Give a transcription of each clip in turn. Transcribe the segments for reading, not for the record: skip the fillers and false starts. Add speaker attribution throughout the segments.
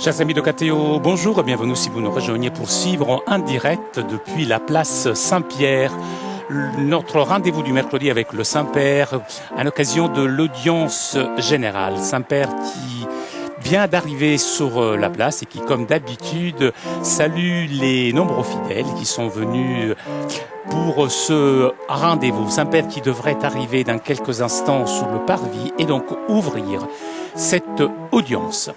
Speaker 1: Chers amis de KTO, bonjour et bienvenue si vous nous rejoignez pour suivre en direct depuis la place Saint-Pierre notre rendez-vous du mercredi avec le Saint-Père à l'occasion de l'audience générale. Saint-Père qui vient d'arriver sur la place et qui, comme d'habitude, salue les nombreux fidèles qui sont venus pour ce rendez-vous. Saint-Père qui devrait arriver dans quelques instants sur le parvis et donc ouvrir cette audience.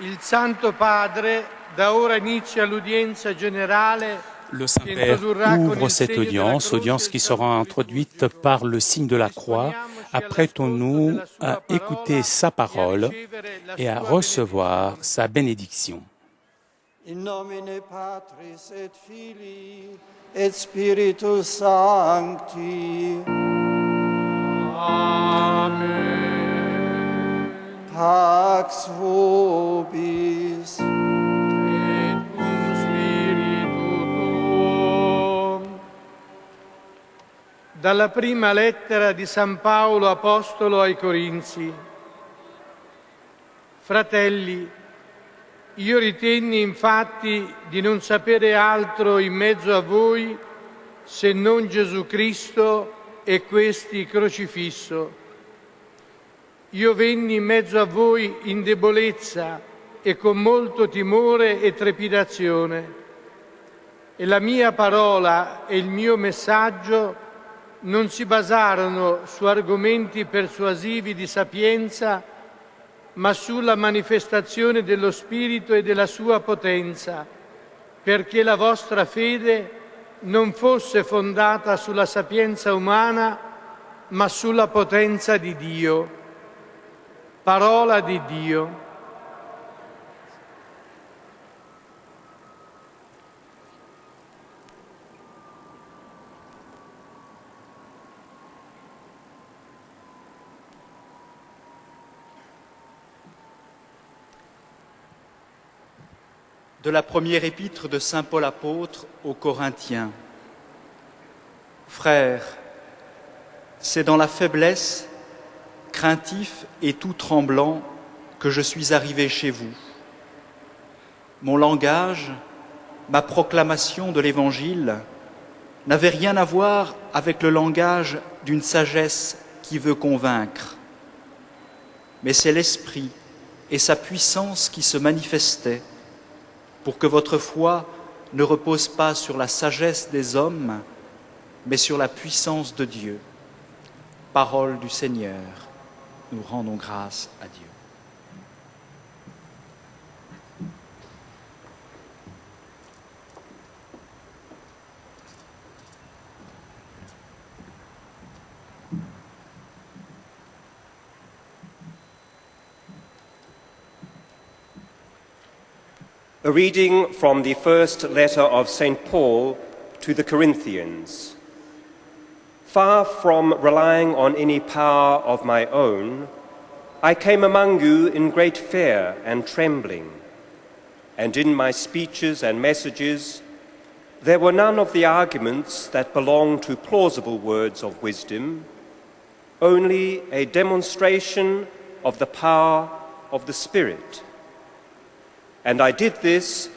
Speaker 2: Il Santo Padre da ora inizia l'udienza generale.
Speaker 1: Le Saint-Père ouvre cette audience qui sera introduite par le signe de la croix Apprêtons-nous à écouter sa parole et à recevoir sa bénédiction.
Speaker 3: In nomine Patris et Filii et Spiritus Sancti.
Speaker 2: Amen.
Speaker 3: Pax vobis.
Speaker 2: Et cum spiritu tuo. Dalla prima lettera di San Paolo Apostolo ai Corinzi. Fratelli, io ritenni infatti di non sapere altro in mezzo a voi se non Gesù Cristo e questi crocifisso. Io venni in mezzo a voi in debolezza e con molto timore e trepidazione, e la mia parola e il mio messaggio non si basarono su argomenti persuasivi di sapienza, ma sulla manifestazione dello Spirito e della sua potenza, perché la vostra fede non fosse fondata sulla sapienza umana, ma sulla potenza di Dio. Parola di Dio.
Speaker 4: De la première épître de Saint Paul apôtre aux Corinthiens. Frères, c'est dans la faiblesse, craintif et tout tremblant que je suis arrivé chez vous. Mon langage, ma proclamation de l'Évangile n'avait rien à voir avec le langage d'une sagesse qui veut convaincre. Mais c'est l'Esprit et sa puissance qui se manifestaient pour que votre foi ne repose pas sur la sagesse des hommes, mais sur la puissance de Dieu. Parole du Seigneur, nous rendons grâce à Dieu.
Speaker 5: A reading from the first letter of St. Paul to the Corinthians. Far from relying on any power of my own, I came among you in great fear and trembling, and in my speeches and messages there were none of the arguments that belong to plausible words of wisdom, only a demonstration of the power of the Spirit. And I did this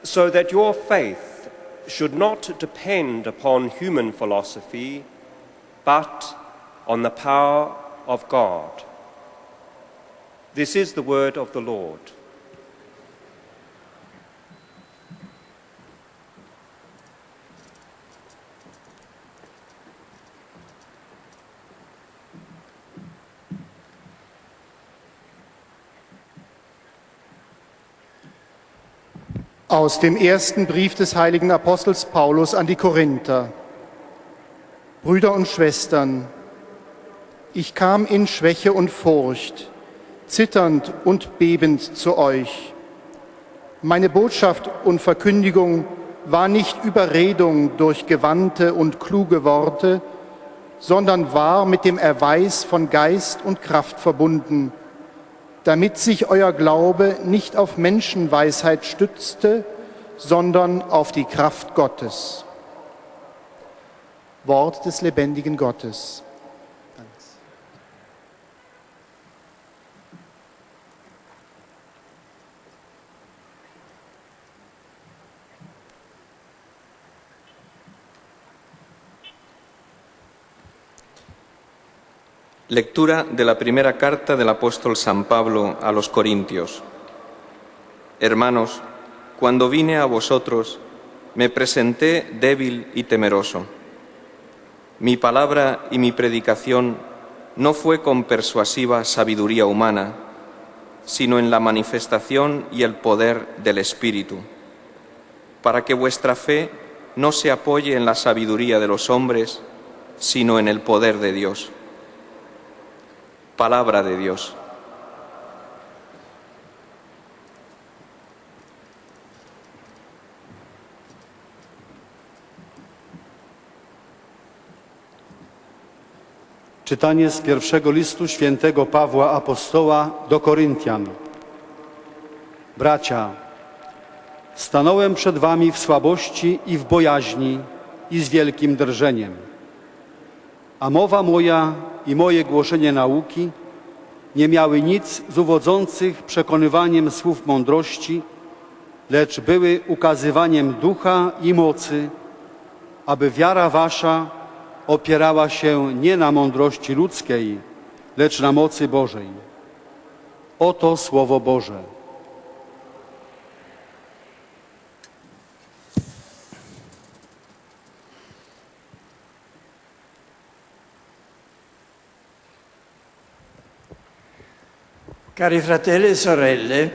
Speaker 5: so that your faith should not depend upon human philosophy, but on the power of God. This is the word of the Lord.
Speaker 6: Aus dem ersten Brief des heiligen Apostels Paulus an die Korinther. Brüder und Schwestern, ich kam in Schwäche und Furcht, zitternd und bebend zu euch. Meine Botschaft und Verkündigung war nicht Überredung durch gewandte und kluge Worte, sondern war mit dem Erweis von Geist und Kraft verbunden, damit sich euer Glaube nicht auf Menschenweisheit stützte, sondern auf die Kraft Gottes. Wort des lebendigen Gottes.
Speaker 7: Lectura de la primera carta del apóstol San Pablo a los Corintios. Hermanos, cuando vine a vosotros, me presenté débil y temeroso. Mi palabra y mi predicación no fue con persuasiva sabiduría humana, sino en la manifestación y el poder del Espíritu, para que vuestra fe no se apoye en la sabiduría de los hombres, sino en el poder de Dios. Palabra de Dios.
Speaker 8: Czytanie z pierwszego listu świętego Pawła Apostoła do Koryntian. Bracia, stanąłem przed wami w słabości i w bojaźni i z wielkim drżeniem. A mowa moja i moje głoszenie nauki nie miały nic z uwodzących przekonywaniem słów mądrości, lecz były ukazywaniem ducha i mocy, aby wiara wasza opierała się nie na mądrości ludzkiej, lecz na mocy Bożej. Oto Słowo Boże.
Speaker 3: Cari fratelli e sorelle,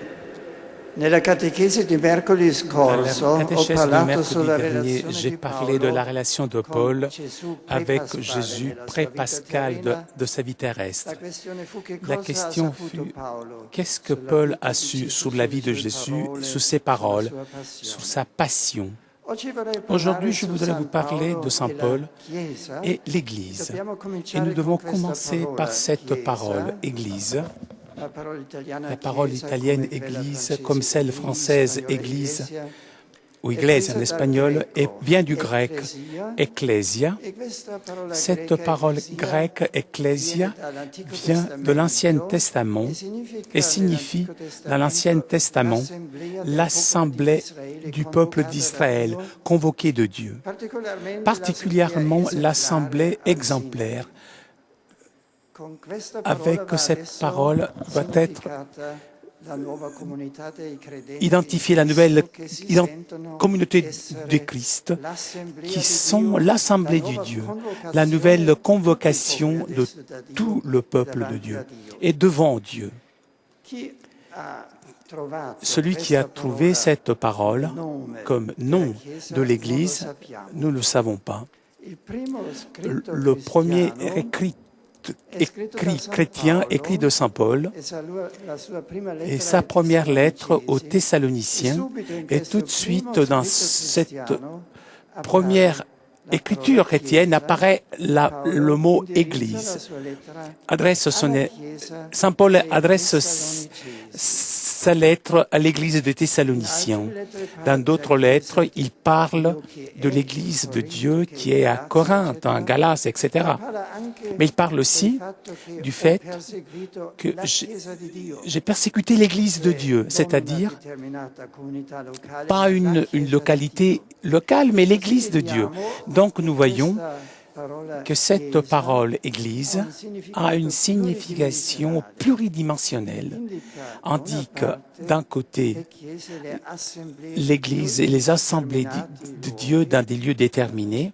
Speaker 3: nella catechesi di mercoledì scorso ho
Speaker 1: Catéchèse de
Speaker 3: parlato sulla
Speaker 1: mercredi dernier,
Speaker 3: relazione
Speaker 1: j'ai
Speaker 3: di
Speaker 1: parlé de la
Speaker 3: Paolo
Speaker 1: relation de
Speaker 3: con
Speaker 1: Paul
Speaker 3: Gesù
Speaker 1: avec
Speaker 3: pré-pasquale
Speaker 1: Jésus
Speaker 3: nella sua vita
Speaker 1: pré-pascal
Speaker 3: terrena.
Speaker 1: de sa vie terrestre.
Speaker 3: La questione fu che
Speaker 1: La
Speaker 3: cosa
Speaker 1: question
Speaker 3: ha saputo
Speaker 1: fut
Speaker 3: Paolo
Speaker 1: qu'est-ce que
Speaker 3: sulla
Speaker 1: Paul
Speaker 3: vita
Speaker 1: a
Speaker 3: di
Speaker 1: su
Speaker 3: Gesù,
Speaker 1: sur la vie de
Speaker 3: sulle sue
Speaker 1: Jésus,
Speaker 3: parole,
Speaker 1: sur ses
Speaker 3: sulla
Speaker 1: paroles,
Speaker 3: sua
Speaker 1: sur
Speaker 3: passione.
Speaker 1: sa passion.
Speaker 3: Oggi vorrei parlare
Speaker 1: Aujourd'hui, je
Speaker 3: su
Speaker 1: voudrais
Speaker 3: San
Speaker 1: vous parler
Speaker 3: Paolo
Speaker 1: de Saint
Speaker 3: e la
Speaker 1: Paul
Speaker 3: Chiesa.
Speaker 1: et l'Église.
Speaker 3: Dobbiamo
Speaker 1: Et
Speaker 3: cominciare
Speaker 1: nous
Speaker 3: con
Speaker 1: devons
Speaker 3: questa
Speaker 1: commencer
Speaker 3: parola,
Speaker 1: par cette
Speaker 3: Chiesa.
Speaker 1: parole, Église.
Speaker 3: La parole italiana
Speaker 1: La parole
Speaker 3: Chiesa,
Speaker 1: italienne
Speaker 3: come quella
Speaker 1: Église,
Speaker 3: francese
Speaker 1: comme celle
Speaker 3: Église,
Speaker 1: française
Speaker 3: spagnola
Speaker 1: Église,
Speaker 3: Ecclesia,
Speaker 1: ou
Speaker 3: è
Speaker 1: Église en
Speaker 3: presa dal
Speaker 1: espagnol, et
Speaker 3: greco
Speaker 1: vient du grec
Speaker 3: ecclesia,
Speaker 1: ecclesia.
Speaker 3: e questa parola
Speaker 1: Cette
Speaker 3: greca
Speaker 1: parole
Speaker 3: ecclesia
Speaker 1: grecque ecclesia
Speaker 3: viene dall'Antico
Speaker 1: vient de l'Ancien Testament et signifie dans l'Ancien Testament l'assemblée du peuple d'Israël convoquée de Dieu, particulièrement l'assemblée exemplaire. Avec cette parole doit être identifier la nouvelle communauté de Christ qui sont l'assemblée du Dieu, la nouvelle convocation de tout le peuple de Dieu et devant Dieu. Celui qui a trouvé cette parole comme nom de l'Église, nous ne le savons pas. Le premier écrit chrétien, écrit de Saint Paul, et sa première lettre aux Thessaloniciens, et tout de suite dans cette première écriture chrétienne apparaît le mot Église. Saint Paul adresse sa lettre à l'église de Thessaloniciens. Dans d'autres lettres, il parle de l'église de Dieu qui est à Corinthe, en Galatie, etc. Mais il parle aussi du fait que j'ai persécuté l'église de Dieu, c'est-à-dire pas une localité locale, mais l'église de Dieu. Donc nous voyons que cette parole Église a une signification pluridimensionnelle, indique d'un côté l'Église et les assemblées de Dieu dans des lieux déterminés,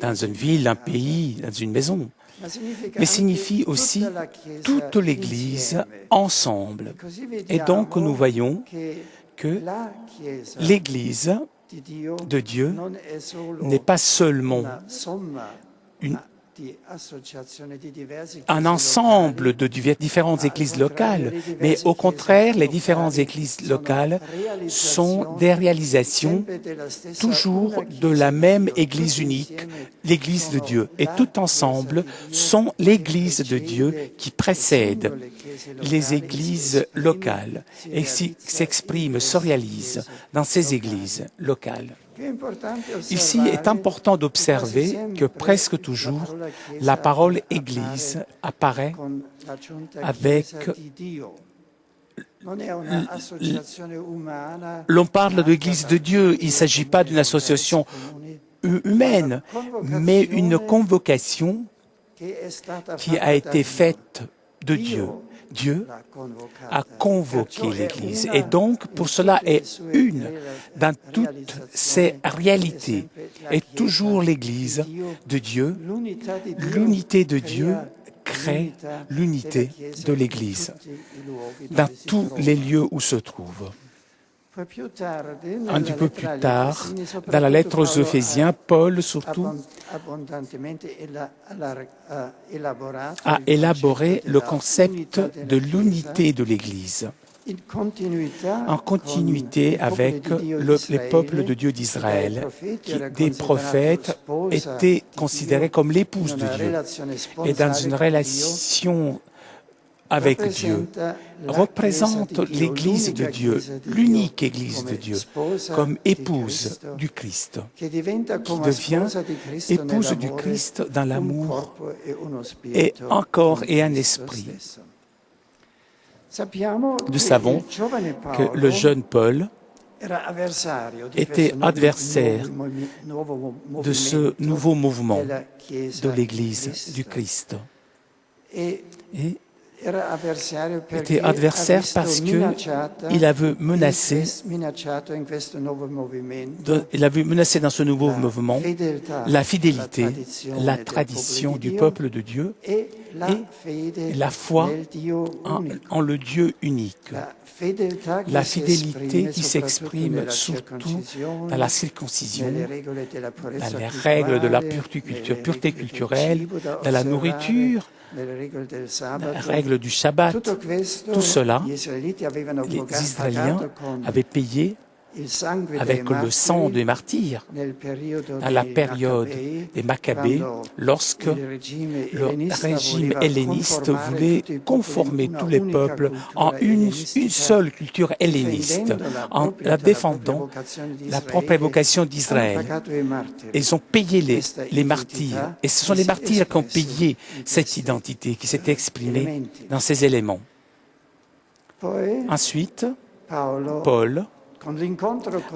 Speaker 1: dans une ville, un pays, dans une maison, mais signifie aussi toute l'Église ensemble. Et donc nous voyons que l'Église de Dieu n'est pas seulement un ensemble de différentes églises locales, mais au contraire, les différentes églises locales sont des réalisations toujours de la même église unique, l'église de Dieu. Et tout ensemble sont l'église de Dieu qui précède les églises locales et s'exprime, se réalise dans ces églises locales. Ici, il est important d'observer que presque toujours, la parole Église apparaît avec... L'on parle d'Église de Dieu, il ne s'agit pas d'une association humaine, mais une convocation qui a été faite de Dieu. Dieu a convoqué l'Église et donc pour cela est une dans toutes ses réalités. Et toujours l'Église de Dieu, l'unité de Dieu crée l'unité de l'Église dans tous les lieux où se trouve. Un petit peu plus tard, dans la lettre aux Éphésiens, Paul surtout a élaboré le concept de l'unité de l'Église, en continuité avec les peuples de Dieu d'Israël, qui, des prophètes, étaient considérés comme l'épouse de Dieu, et dans une relation avec Dieu, représente l'Église de Dieu, l'unique Église de Dieu, comme épouse du Christ, qui devient épouse du Christ dans l'amour et un corps et un esprit. Nous savons que le jeune Paul était adversaire de ce nouveau mouvement de l'Église du Christ. Et était adversaire parce qu'il avait menacé dans ce nouveau mouvement la fidélité, la tradition du peuple de Dieu et la foi en le Dieu unique. La fidélité qui s'exprime surtout dans la circoncision, dans les règles de la pureté culturelle, dans la nourriture, la règle du Shabbat. Tout cela, les Israéliens avaient payé avec le sang des martyrs à la période des Maccabées, lorsque le régime helléniste voulait conformer tous les peuples en une seule culture helléniste, en défendant la propre évocation d'Israël. Ils ont payé les martyrs, et ce sont les martyrs qui ont payé cette identité, qui s'est exprimée dans ces éléments. Ensuite, Paul,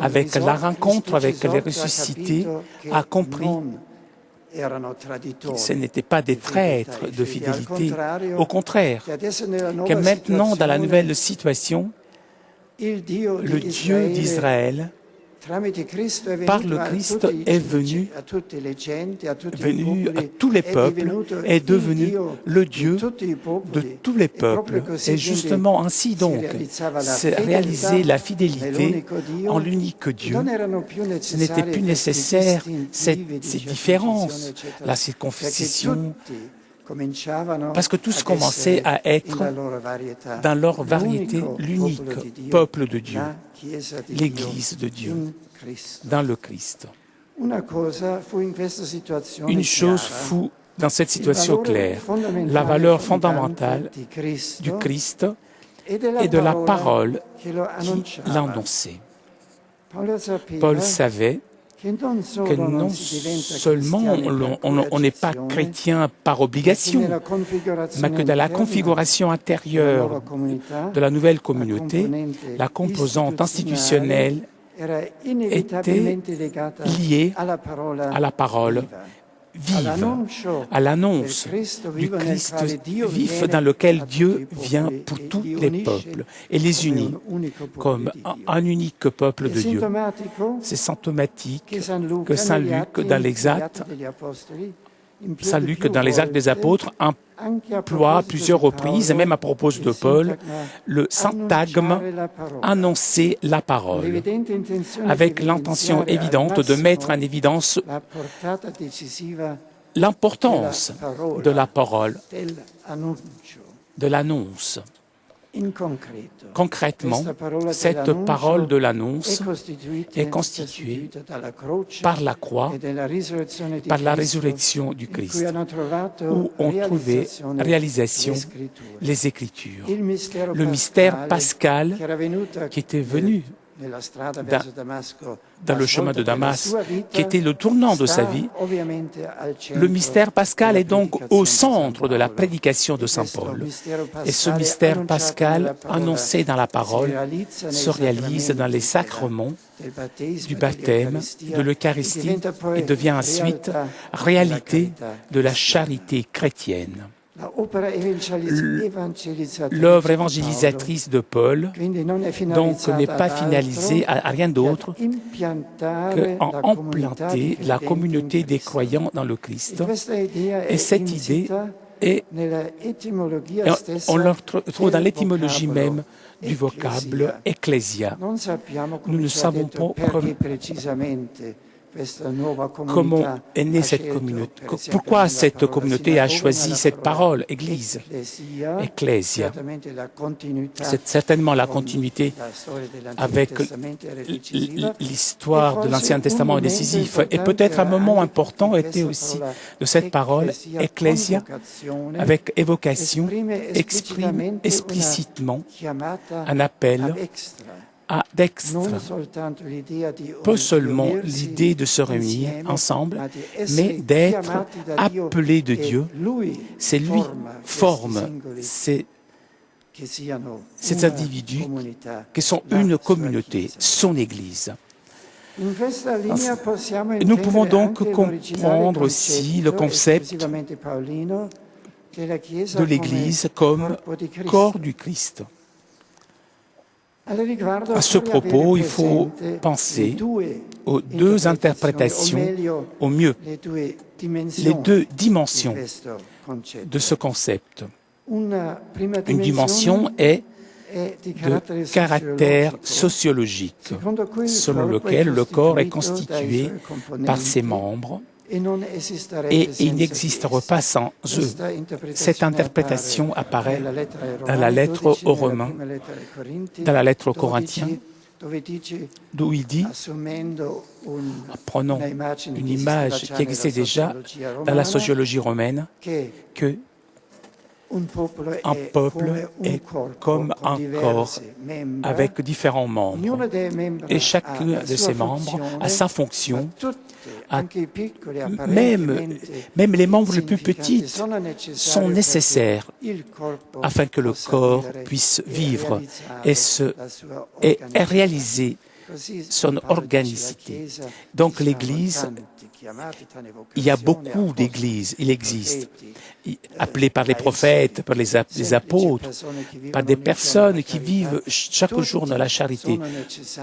Speaker 1: avec la rencontre avec les ressuscités, a compris que ce n'étaient pas des traîtres de fidélité. Au contraire, que maintenant, dans la nouvelle situation, le Dieu d'Israël, par le Christ, est venu à tous les peuples, est devenu le Dieu de tous les peuples. Et justement ainsi donc, c'est réaliser la fidélité en l'unique Dieu. Ce n'était plus nécessaire ces différences, la circoncision, parce que tous commençaient à être, dans leur variété, l'unique peuple de Dieu, l'Église de Dieu, dans le Christ. Une chose fut dans cette situation claire, la valeur fondamentale du Christ et de la parole qui l'annonçait. Paul savait que non seulement on n'est pas chrétien par obligation, mais que dans la configuration intérieure de la nouvelle communauté, la composante institutionnelle était liée à la parole vive, à l'annonce du Christ vif dans lequel Dieu vient pour tous les peuples et les unit comme un unique peuple de Dieu. C'est symptomatique que Saint Luc, dans les Actes, des Apôtres, emploie à plusieurs reprises, et même à propos de Paul, le syntagme « annoncer la parole », avec l'intention évidente de mettre en évidence l'importance de la parole, de l'annonce. Concrètement, cette parole de l'annonce est constituée par la croix, par la résurrection du Christ, où on trouvait réalisation les Écritures. Le mystère pascal qui était venu dans le chemin de Damas, qui était le tournant de sa vie. Le mystère pascal est donc au centre de la prédication de Saint Paul. Et ce mystère pascal, annoncé dans la parole, se réalise dans les sacrements du baptême, de l'Eucharistie, et devient ensuite réalité de la charité chrétienne. L'œuvre évangélisatrice de Paul, donc, n'est pas finalisée à rien d'autre qu'en implanter la communauté des croyants dans le Christ. Et cette idée Et
Speaker 3: nell'etimologia
Speaker 1: on le
Speaker 3: stessa
Speaker 1: trouve dans
Speaker 3: del
Speaker 1: l'étymologie
Speaker 3: vocabolo
Speaker 1: même du vocable ecclesia.
Speaker 3: Non sappiamo,
Speaker 1: Nous
Speaker 3: come
Speaker 1: ne
Speaker 3: ci ha
Speaker 1: savons
Speaker 3: detto,
Speaker 1: pas
Speaker 3: perché precisamente questa nuova
Speaker 1: comment
Speaker 3: comunità
Speaker 1: est née
Speaker 3: ha
Speaker 1: cette
Speaker 3: scelto,
Speaker 1: communauté.
Speaker 3: per esempio,
Speaker 1: Pourquoi
Speaker 3: nella
Speaker 1: cette
Speaker 3: parola
Speaker 1: communauté a
Speaker 3: sinagoga,
Speaker 1: choisi
Speaker 3: nella
Speaker 1: cette
Speaker 3: parola
Speaker 1: parole, Église,
Speaker 3: ecclesia,
Speaker 1: Ecclesia.
Speaker 3: certamente la continuità
Speaker 1: C'est certainement la
Speaker 3: con
Speaker 1: continuité
Speaker 3: la storia dell'Antico
Speaker 1: avec
Speaker 3: Testamento era decisiva.
Speaker 1: l'histoire de l'Ancien Testament est décisif. Et
Speaker 3: importante
Speaker 1: peut-être un
Speaker 3: era
Speaker 1: moment
Speaker 3: anche
Speaker 1: important
Speaker 3: perché
Speaker 1: était
Speaker 3: questa
Speaker 1: aussi
Speaker 3: parola
Speaker 1: de cette parole, Ecclesia,
Speaker 3: convocazione,
Speaker 1: avec évocation,
Speaker 3: esprime
Speaker 1: exprime explicitement
Speaker 3: una chiamata
Speaker 1: un appel
Speaker 3: ad extra.
Speaker 1: à d'extra.
Speaker 3: Non soltanto l'idea di
Speaker 1: Pas seulement
Speaker 3: riunirsi
Speaker 1: l'idée de se réunir
Speaker 3: insieme,
Speaker 1: ensemble,
Speaker 3: ma di essere
Speaker 1: mais d'être
Speaker 3: chiamati da Dio,
Speaker 1: appelé de
Speaker 3: e
Speaker 1: Dieu.
Speaker 3: lui
Speaker 1: C'est lui
Speaker 3: forma
Speaker 1: forme
Speaker 3: questi singoli
Speaker 1: ces
Speaker 3: una
Speaker 1: individus
Speaker 3: comunità,
Speaker 1: qui sont
Speaker 3: la
Speaker 1: une
Speaker 3: sua
Speaker 1: communauté,
Speaker 3: Chiesa.
Speaker 1: son Église.
Speaker 3: In questa linea possiamo
Speaker 1: Nous pouvons
Speaker 3: intendere
Speaker 1: donc
Speaker 3: anche
Speaker 1: comprendre
Speaker 3: l'originale
Speaker 1: aussi le concept
Speaker 3: esclusivamente paolino della Chiesa
Speaker 1: de l'Église
Speaker 3: come
Speaker 1: comme
Speaker 3: corpo di Cristo.
Speaker 1: corps du Christ. À ce propos, il faut penser aux deux interprétations, au mieux, les deux dimensions de ce concept. Une dimension est de caractère sociologique, selon lequel le corps est constitué par ses membres et il n'existerait pas sans eux. Cette interprétation apparaît dans la lettre aux Romains, dans la lettre aux Corinthiens, d'où il dit, prenons une image qui existait déjà dans la sociologie romaine, que un peuple est comme un corps avec différents membres. Et chacun de ces membres a sa fonction. Même les membres les plus petits sont nécessaires afin que le corps puisse vivre et réaliser son organicité. Donc l'Église, il y a beaucoup d'églises, il existe, appelées par les prophètes, par les apôtres, par des personnes qui vivent chaque jour dans la charité.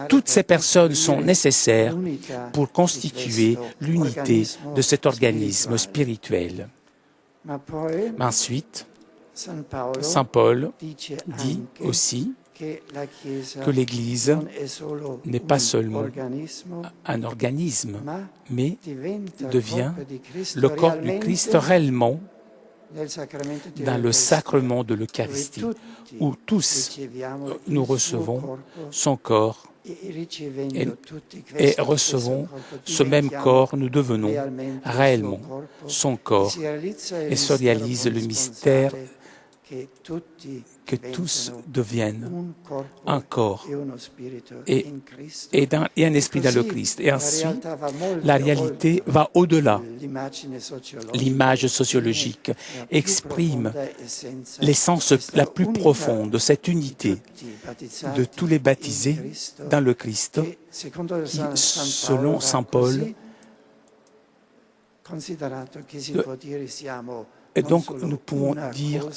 Speaker 1: Toutes ces personnes sont nécessaires pour constituer l'unité de cet organisme spirituel. Mais ensuite, Saint Paul dit aussi que l'Église n'est pas seulement un organisme, mais devient le corps du Christ réellement dans le sacrement de l'Eucharistie, où tous nous recevons son corps et recevons ce même corps, nous devenons réellement son corps et se réalise le mystère que tous deviennent un corps et un esprit dans le Christ. Et ensuite, la réalité va au-delà. L'image sociologique exprime l'essence la plus profonde de cette unité de tous les baptisés dans le Christ, qui, selon Saint Paul, et donc, nous pouvons dire,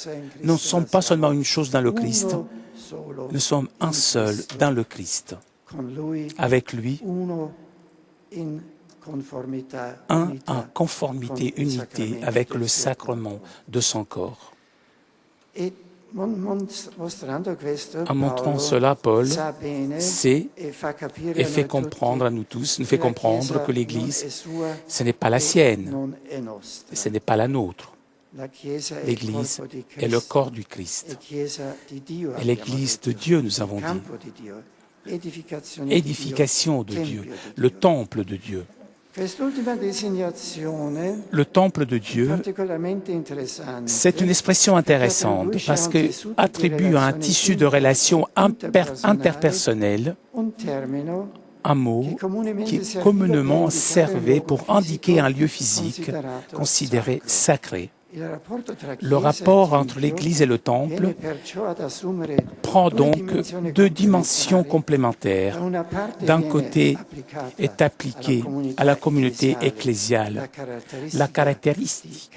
Speaker 1: nous ne sommes pas seulement une chose dans le Christ, nous sommes un seul dans le Christ, avec lui, un en conformité, unité avec le sacrement de son corps. En montrant cela, Paul sait et fait comprendre à nous tous, nous fait comprendre que l'Église, ce n'est pas la sienne, ce n'est pas la nôtre. L'Église est le corps du Christ. Et l'Église de Dieu, nous avons dit. Édification de Dieu, le temple de Dieu. Le temple de Dieu, c'est une expression intéressante parce qu'elle attribue à un tissu de relations interpersonnelles un mot qui est communément servait pour indiquer un lieu physique considéré sacré. Le rapport entre l'Église et le Temple prend donc deux dimensions complémentaires. D'un côté est appliquée à la communauté ecclésiale la caractéristique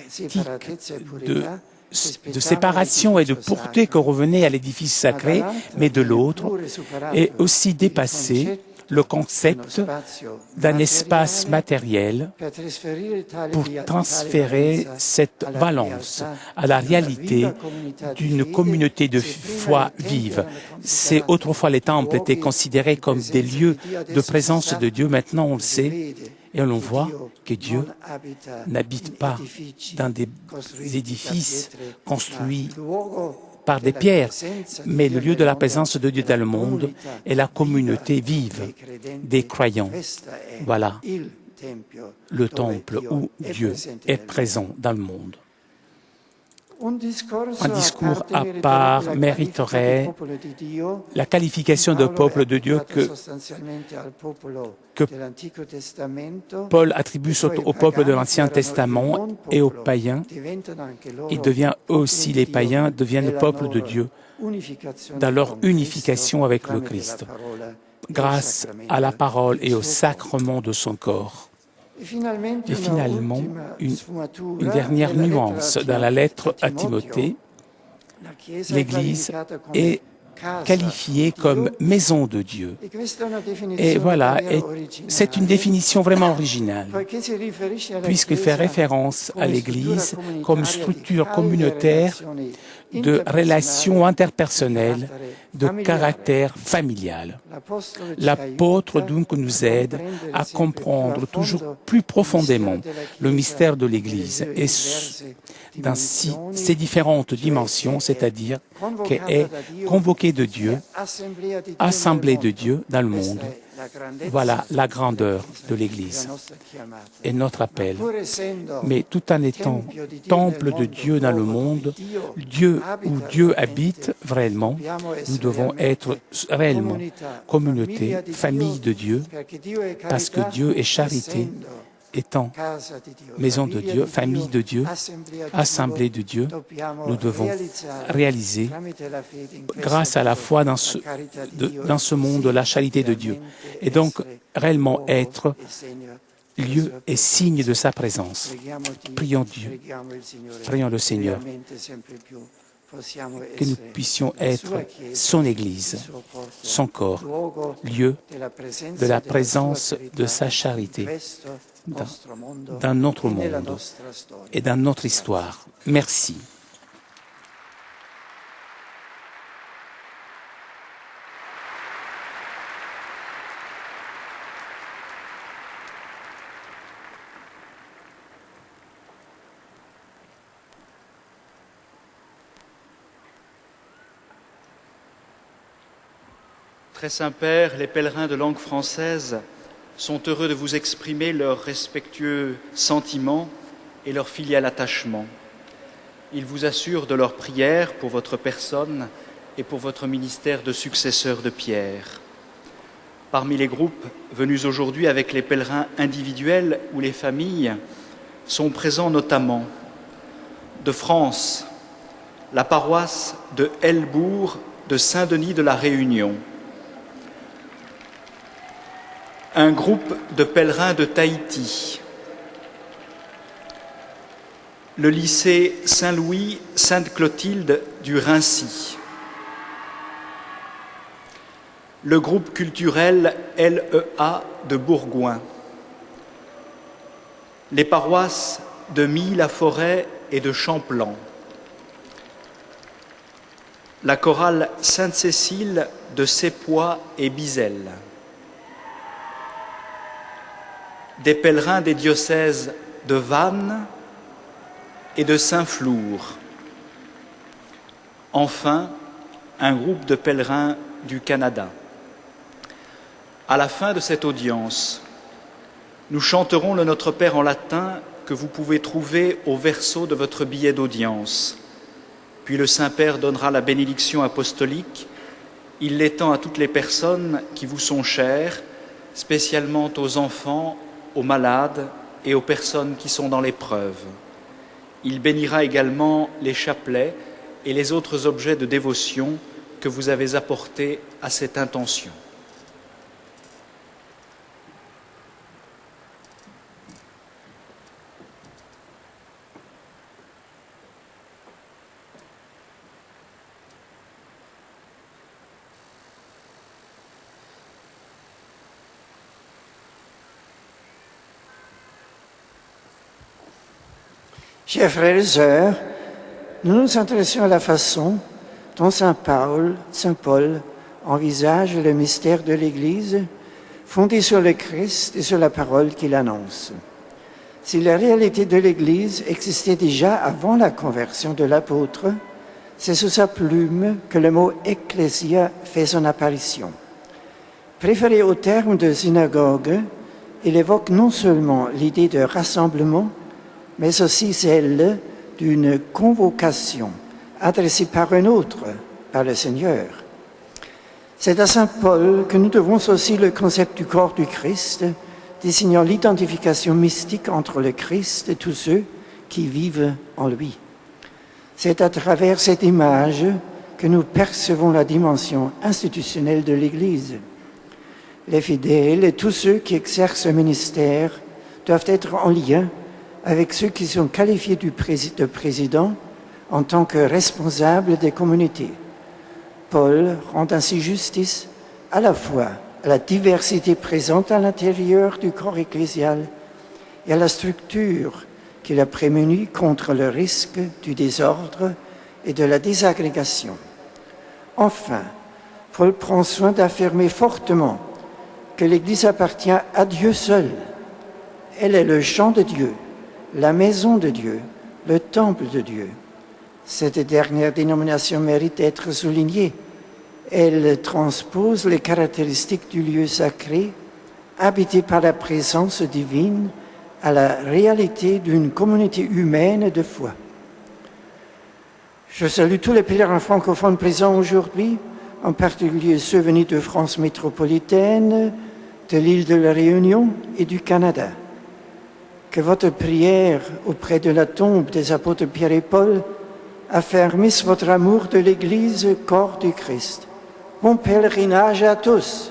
Speaker 1: de séparation et de pureté que revenait à l'édifice sacré, mais de l'autre est aussi dépassée le concept d'un espace matériel pour transférer cette valence à la réalité d'une communauté de foi vive. C'est autrefois les temples étaient considérés comme des lieux de présence de Dieu. Maintenant, on le sait et on voit que Dieu n'habite pas dans des édifices construits par des pierres, mais le lieu de la présence de Dieu dans le monde est la communauté vive des croyants. Voilà le temple où Dieu est présent dans le monde. Un discours à part mériterait la qualification de peuple de Dieu que Paul attribue au peuple de l'Ancien Testament et aux païens. Il devient aussi, les païens deviennent le peuple de Dieu dans leur unification avec le Christ, grâce à la parole et au sacrement de son corps. Et finalement, une dernière nuance dans la lettre à Timothée, l'Église est qualifiée comme maison de Dieu. Et voilà, c'est une définition vraiment originale, puisqu'il fait référence à l'Église comme structure communautaire de relations interpersonnelles de caractère familial. L'apôtre donc nous aide à comprendre toujours plus profondément le mystère de l'Église et dans ses différentes dimensions, c'est-à-dire qu'elle est convoquée de Dieu, assemblée de Dieu dans le monde. Voilà la grandeur de l'Église et notre appel. Mais tout en étant temple de Dieu dans le monde, Dieu où Dieu habite vraiment, nous devons être réellement communauté, famille de Dieu, parce que Dieu est charité, étant maison de Dieu, famille de Dieu, assemblée de Dieu, nous devons réaliser, grâce à la foi dans ce monde, la charité de Dieu, et donc réellement être lieu et signe de sa présence. Prions Dieu, prions le Seigneur, que nous puissions être son Église, son corps, lieu de la présence de sa charité dans notre monde et dans notre histoire. Merci.
Speaker 4: Très Saint-Père, les pèlerins de langue française sont heureux de vous exprimer leurs respectueux sentiments et leur filial attachement. Ils vous assurent de leur prière pour votre personne et pour votre ministère de successeur de Pierre. Parmi les groupes venus aujourd'hui avec les pèlerins individuels ou les familles sont présents notamment de France, la paroisse de Helbourg de Saint-Denis de la Réunion, un groupe de pèlerins de Tahiti, le lycée Saint-Louis Sainte-Clotilde du Rincy, le groupe culturel LEA de Bourgoin, les paroisses de Milly-la-Forêt et de Champlan, la chorale Sainte-Cécile de Sépois et Bizelle, des pèlerins des diocèses de Vannes et de Saint-Flour. Enfin, un groupe de pèlerins du Canada. À la fin de cette audience, nous chanterons le Notre Père en latin que vous pouvez trouver au verso de votre billet d'audience. Puis le Saint-Père donnera la bénédiction apostolique. Il l'étend à toutes les personnes qui vous sont chères, spécialement aux enfants, aux malades et aux personnes qui sont dans l'épreuve. Il bénira également les chapelets et les autres objets de dévotion que vous avez apportés à cette intention.
Speaker 3: Chers frères et sœurs, nous nous intéressons à la façon dont Saint Paul envisage le mystère de l'Église, fondé sur le Christ et sur la parole qu'il annonce. Si la réalité de l'Église existait déjà avant la conversion de l'apôtre, c'est sous sa plume que le mot « ecclésia » fait son apparition. Préféré au terme de synagogue, il évoque non seulement l'idée de rassemblement, mais aussi celle d'une convocation adressée par un autre, par le Seigneur. C'est à Saint Paul que nous devons aussi le concept du corps du Christ, désignant l'identification mystique entre le Christ et tous ceux qui vivent en lui. C'est à travers cette image que nous percevons la dimension institutionnelle de l'Église. Les fidèles et tous ceux qui exercent ce ministère doivent être en lien avec ceux qui sont qualifiés de président en tant que responsables des communautés. Paul rend ainsi justice à la fois à la diversité présente à l'intérieur du corps ecclésial et à la structure qu'il a prémunie contre le risque du désordre et de la désagrégation. Enfin, Paul prend soin d'affirmer fortement que l'Église appartient à Dieu seul. Elle est le champ de Dieu, la maison de Dieu, le temple de Dieu. Cette dernière dénomination mérite d'être soulignée. Elle transpose les caractéristiques du lieu sacré, habité par la présence divine, à la réalité d'une communauté humaine de foi. Je salue tous les pèlerins francophones présents aujourd'hui, en particulier ceux venus de France métropolitaine, de l'île de la Réunion et du Canada. Que votre prière auprès de la tombe des apôtres Pierre et Paul affermisse votre amour de l'Église, corps du Christ. Bon pèlerinage à tous.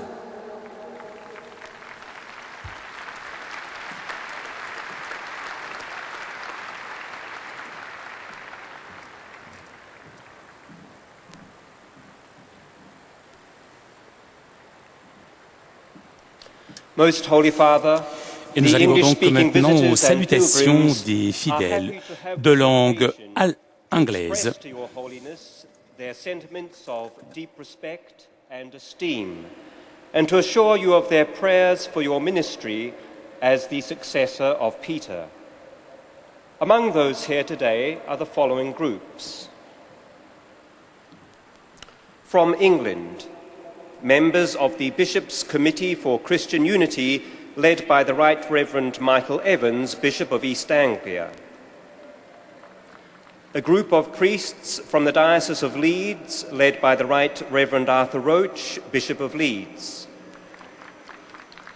Speaker 5: Most Holy Father,
Speaker 1: Et nous arrivons donc maintenant aux salutations des fidèles de langue anglaise.
Speaker 5: Their sentiments of deep respect and esteem, and to assure you of their prayers for your ministry as the successor of Peter. Among those here today are the following groups. From England, members of the Bishops' Committee for Christian Unity, led by the Right Reverend Michael Evans, Bishop of East Anglia. A group of priests from the Diocese of Leeds, led by the Right Reverend Arthur Roach, Bishop of Leeds.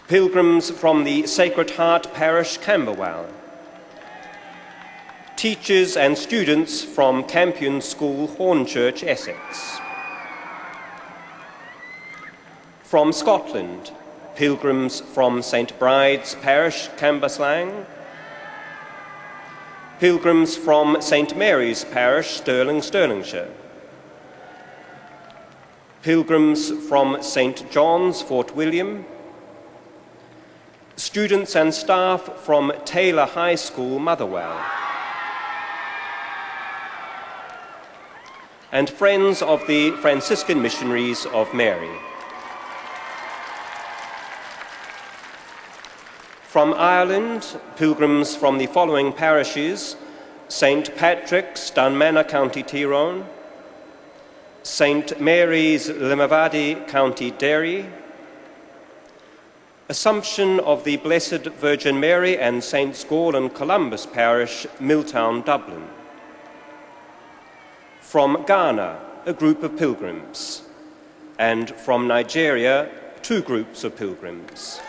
Speaker 5: Pilgrims from the Sacred Heart Parish, Camberwell. Teachers and students from Campion School, Hornchurch, Essex. From Scotland, pilgrims from St Bride's Parish, Cambuslang. Pilgrims from St Mary's Parish, Stirling, Stirlingshire. Pilgrims from St John's, Fort William. Students and staff from Taylor High School, Motherwell. And friends of the Franciscan Missionaries of Mary. From Ireland, pilgrims from the following parishes: St Patrick's, Dunmanna, County Tyrone; St Mary's, Limavady, County Derry; Assumption of the Blessed Virgin Mary and Saints Gall and Columbus Parish, Milltown, Dublin. From Ghana, a group of pilgrims, and from Nigeria, 2 groups of pilgrims.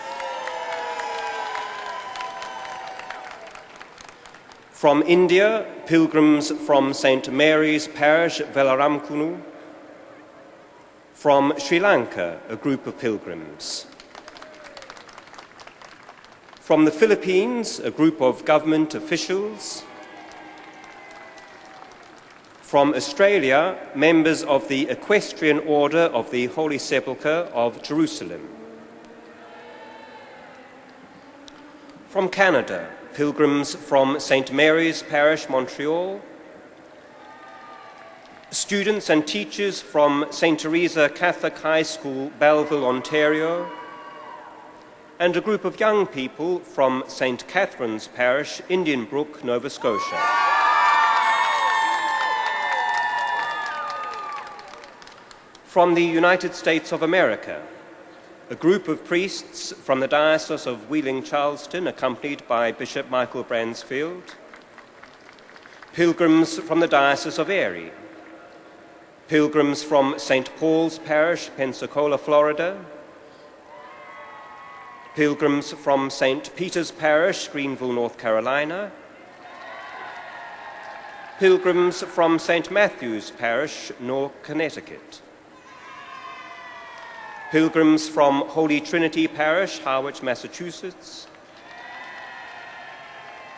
Speaker 5: From India, pilgrims from St Mary's Parish, Velaramkunu. From Sri Lanka, a group of pilgrims. From the Philippines, a group of government officials. From Australia, members of the Equestrian Order of the Holy Sepulchre of Jerusalem. From Canada, pilgrims from St. Mary's Parish, Montreal, students and teachers from St. Teresa Catholic High School, Belleville, Ontario, and a group of young people from St. Catherine's Parish, Indian Brook, Nova Scotia. From the United States of America, a group of priests from the Diocese of Wheeling-Charleston, accompanied by Bishop Michael Bransfield, pilgrims from the Diocese of Erie, pilgrims from St. Paul's Parish, Pensacola, Florida, pilgrims from St. Peter's Parish, Greenville, North Carolina, pilgrims from St. Matthew's Parish, Newark, Connecticut, pilgrims from Holy Trinity Parish, Harwich, Massachusetts,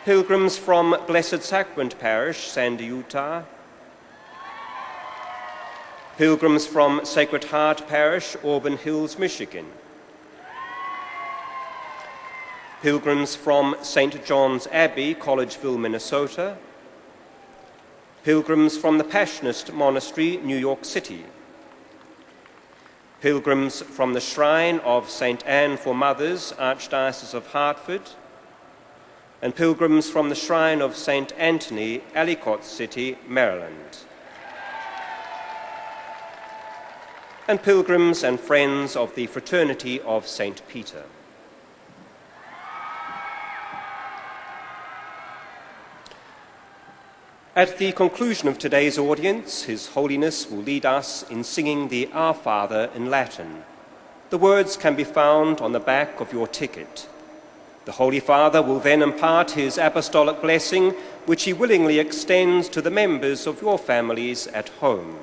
Speaker 5: pilgrims from Blessed Sacrament Parish, Sandy, Utah, pilgrims from Sacred Heart Parish, Auburn Hills, Michigan, pilgrims from St. John's Abbey, Collegeville, Minnesota, pilgrims from the Passionist Monastery, New York City, pilgrims from the Shrine of St. Anne for Mothers, Archdiocese of Hartford, and pilgrims from the Shrine of St. Anthony, Ellicott City, Maryland, and pilgrims and friends of the Fraternity of St. Peter. At the conclusion of today's audience, His Holiness will lead us in singing the Our Father in Latin. The words can be found on the back of your ticket. The Holy Father will then impart his apostolic blessing, which he willingly extends to the members of your families at home.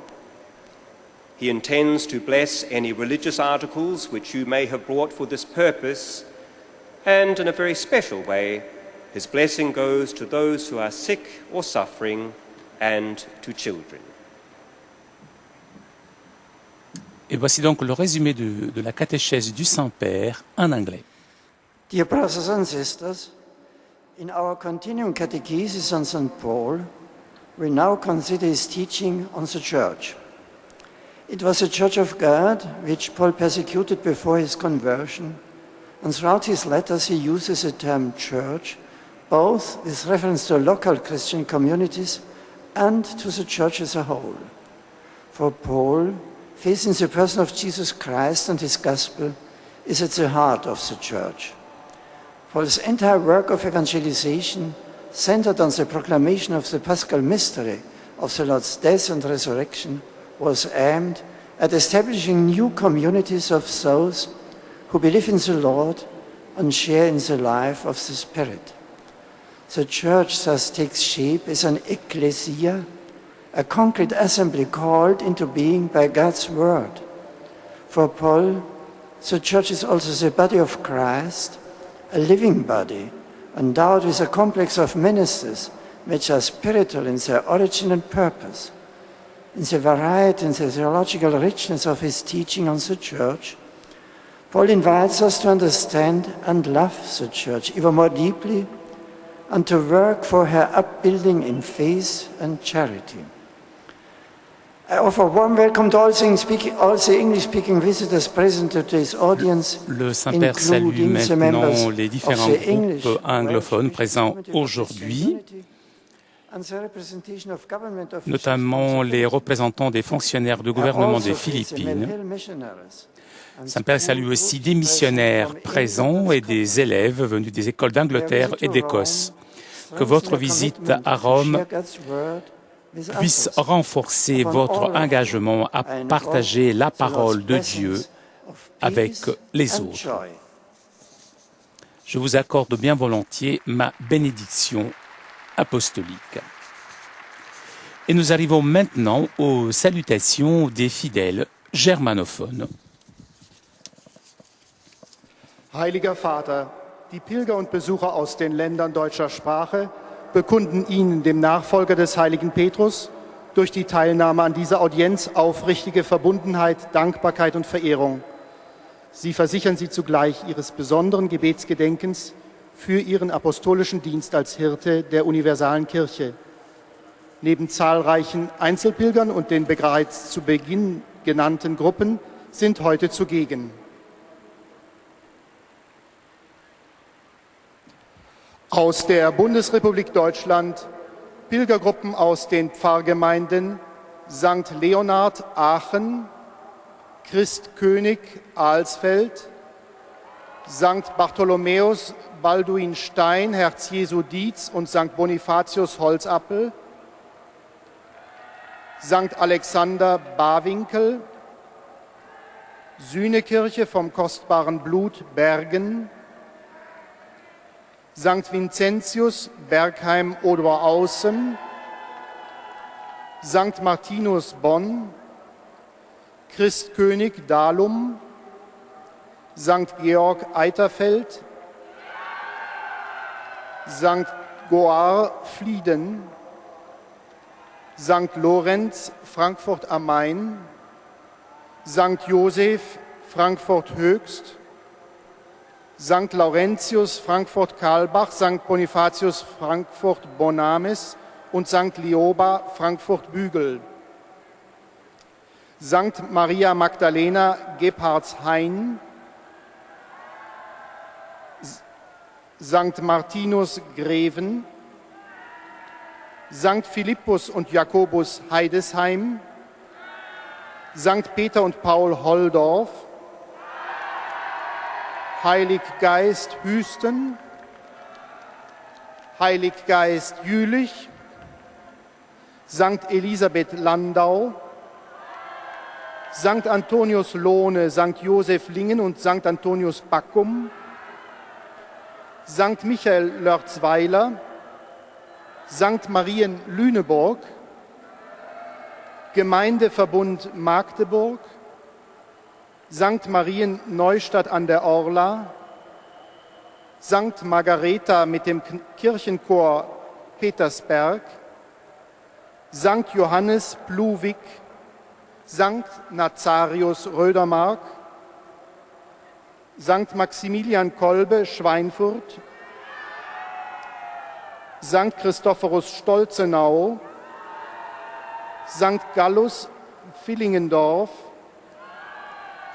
Speaker 5: He intends to bless any religious articles which you may have brought for this purpose, and in a very special way, his blessing goes to those who are sick or suffering and to children.
Speaker 1: Et voici donc le résumé de la catéchèse du Saint-Père en anglais.
Speaker 3: Dear brothers and sisters, in our continuing catechesis on St. Paul, we now consider his teaching on the Church. It was the Church of God which Paul persecuted before his conversion, and throughout his letters he uses the term church, both with reference to local Christian communities and to the Church as a whole. For Paul, faith in the person of Jesus Christ and his gospel is at the heart of the Church. Paul's entire work of evangelization centered on the proclamation of the Paschal mystery of the Lord's death and resurrection was aimed at establishing new communities of those who believe in the Lord and share in the life of the Spirit. The Church thus takes shape as an ecclesia, a concrete assembly called into being by God's word. For Paul, the Church is also the body of Christ, a living body, endowed with a complex of ministers which are spiritual in their origin and purpose. In the variety and the theological richness of his teaching on the Church, Paul invites us to understand and love the Church even more deeply and to work for her upbuilding in faith and charity. I offer a warm welcome to all the English-speaking visitors present to today's audience,
Speaker 1: Le Saint-Père salue maintenant les différents groupes anglophones présents aujourd'hui, notamment les représentants des fonctionnaires de gouvernement des Philippines. Saint-Père salue aussi des missionnaires présents et des élèves venus des écoles d'Angleterre et d'Écosse. Que votre visite à Rome puisse renforcer votre engagement à partager la parole de Dieu avec les autres. Je vous accorde bien volontiers ma bénédiction apostolique. Et nous arrivons maintenant aux salutations des fidèles germanophones.
Speaker 6: Heiliger Vater, die Pilger und Besucher aus den Ländern deutscher Sprache bekunden Ihnen, dem Nachfolger des heiligen Petrus, durch die Teilnahme an dieser Audienz aufrichtige Verbundenheit, Dankbarkeit und Verehrung. Sie versichern Sie zugleich Ihres besonderen Gebetsgedenkens für ihren apostolischen Dienst als Hirte der universalen Kirche. Neben zahlreichen Einzelpilgern und den bereits zu Beginn genannten Gruppen sind heute zugegen. Aus der Bundesrepublik Deutschland Pilgergruppen aus den Pfarrgemeinden St. Leonhard Aachen, Christkönig Alsfeld, St. Bartholomäus Balduin Stein, Herz Jesu Dietz und St. Bonifatius Holzappel, St. Alexander Barwinkel, Sühnekirche vom kostbaren Blut Bergen, St. Vincentius Bergheim Oberaußem, St. Martinus Bonn, Christkönig Dahlum, St. Georg Eiterfeld, St. Goar Flieden, St. Lorenz Frankfurt am Main, St. Joseph Frankfurt Höchst, St. Laurentius Frankfurt-Karlbach, St. Bonifatius Frankfurt-Bonames und St. Lioba Frankfurt-Bügel. St. Maria Magdalena Gebhardshain, St. Martinus Greven, St. Philippus und Jakobus Heidesheim, St. Peter und Paul Holdorf, Heiliggeist Hüsten, Heiliggeist Jülich, St. Elisabeth Landau, St. Antonius Lohne, St. Josef Lingen und St. Antonius Backum, St. Michael Lörzweiler, St. Marien Lüneburg, Gemeindeverbund Magdeburg, St. Marien Neustadt an der Orla, St. Margareta mit dem Kirchenchor Petersberg, St. Johannes Pluwig, St. Nazarius Rödermark, St. Maximilian Kolbe Schweinfurt, St. Christophorus Stolzenau, St. Gallus Villingendorf,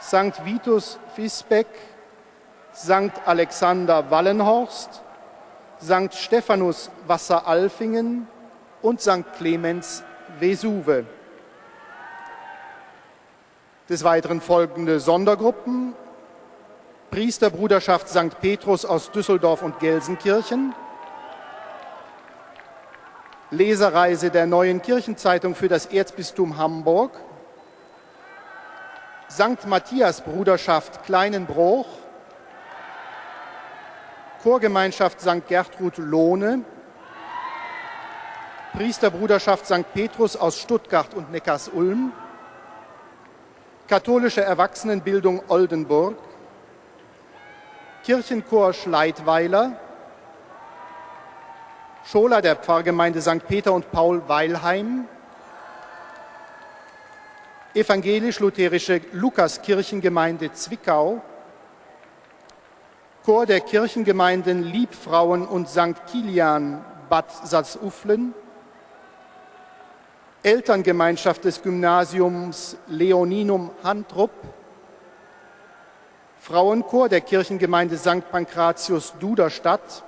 Speaker 6: St. Vitus Visbeck, St. Alexander Wallenhorst, St. Stephanus Wasseralfingen und St. Clemens Vesuve. Des Weiteren folgende Sondergruppen: Priesterbruderschaft St. Petrus aus Düsseldorf und Gelsenkirchen, Leserreise der Neuen Kirchenzeitung für das Erzbistum Hamburg, St. Matthias Bruderschaft Kleinenbruch, Chorgemeinschaft St. Gertrud Lohne, Priesterbruderschaft St. Petrus aus Stuttgart und Neckarsulm, Katholische Erwachsenenbildung Oldenburg, Kirchenchor Schleitweiler, Schola der Pfarrgemeinde St. Peter und Paul Weilheim, Evangelisch-Lutherische Lukaskirchengemeinde Zwickau, Chor der Kirchengemeinden Liebfrauen und St. Kilian Bad Salzuflen, Elterngemeinschaft des Gymnasiums Leoninum Hantrup, Frauenchor der Kirchengemeinde St. Pankratius Duderstadt,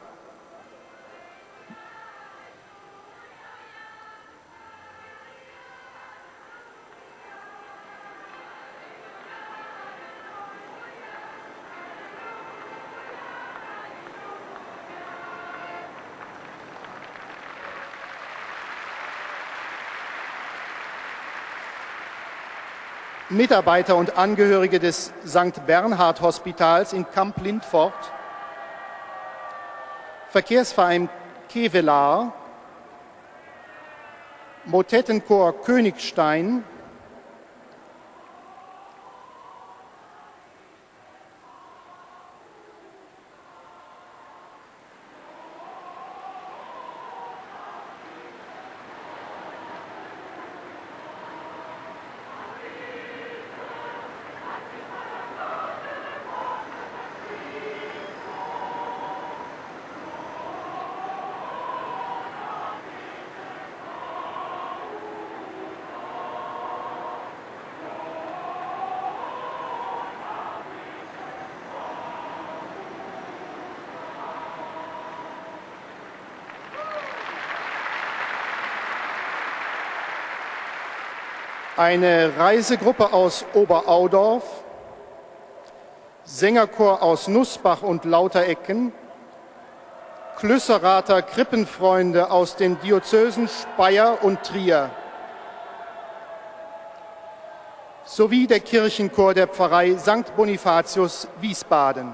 Speaker 6: Mitarbeiter und Angehörige des St. Bernhard Hospitals in Kamp-Lindfort, Verkehrsverein Kevelaar, Motettenchor Königstein, eine Reisegruppe aus Oberaudorf, Sängerchor aus Nussbach und Lauterecken, Klüsserater Krippenfreunde aus den Diözesen Speyer und Trier, sowie der Kirchenchor der Pfarrei St. Bonifatius Wiesbaden.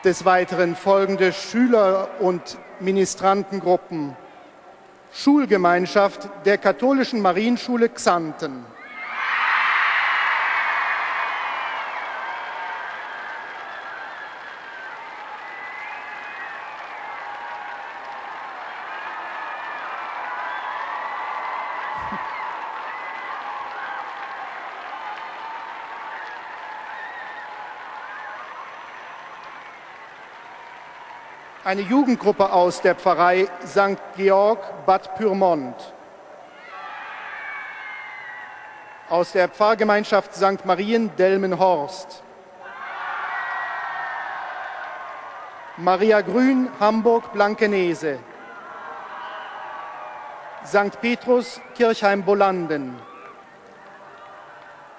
Speaker 6: Des Weiteren folgende Schüler- und Ministrantengruppen: Schulgemeinschaft der Katholischen Marienschule Xanten, eine Jugendgruppe aus der Pfarrei St. Georg Bad Pyrmont, aus der Pfarrgemeinschaft St. Marien Delmenhorst, Maria Grün Hamburg Blankenese, St. Petrus Kirchheim-Bolanden,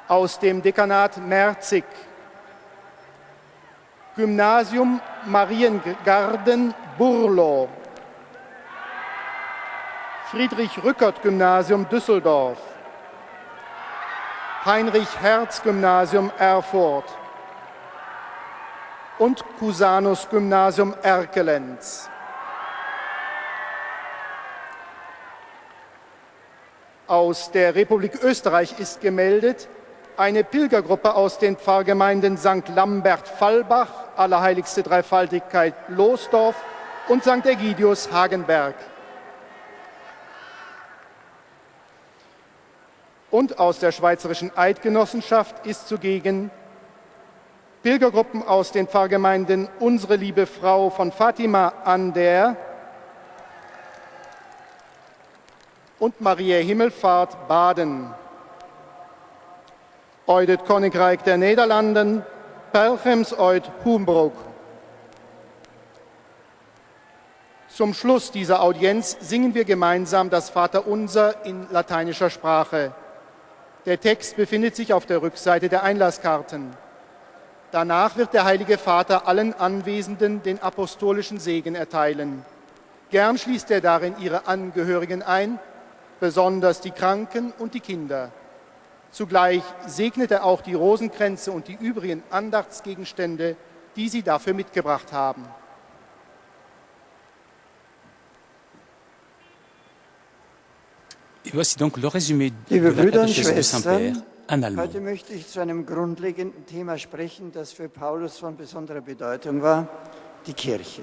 Speaker 6: aus dem Dekanat Merzig, Gymnasium Mariengarden Burlo, Friedrich-Rückert-Gymnasium Düsseldorf, Heinrich-Herz-Gymnasium Erfurt und Cusanus-Gymnasium Erkelenz. Aus der Republik Österreich ist gemeldet eine Pilgergruppe aus den Pfarrgemeinden St. Lambert-Fallbach, Allerheiligste Dreifaltigkeit Losdorf und St. Egidius Hagenberg. Und aus der Schweizerischen Eidgenossenschaft ist zugegen Pilgergruppen aus den Pfarrgemeinden Unsere Liebe Frau von Fatima an der und Maria Himmelfahrt Baden. Uit het Koninkrijk der Nederlanden, Pelgrims uit Hoembroek. Zum Schluss dieser Audienz singen wir gemeinsam das Vaterunser in lateinischer Sprache. Der Text befindet sich auf der Rückseite der Einlasskarten. Danach wird der Heilige Vater allen Anwesenden den apostolischen Segen erteilen. Gern schließt er darin ihre Angehörigen ein, besonders die Kranken und die Kinder. Zugleich segnet er auch die Rosenkränze und die übrigen Andachtsgegenstände, die sie dafür mitgebracht haben.
Speaker 3: Liebe Brüder und Schwestern, heute möchte ich zu einem grundlegenden Thema sprechen, das für Paulus von besonderer Bedeutung war, die Kirche.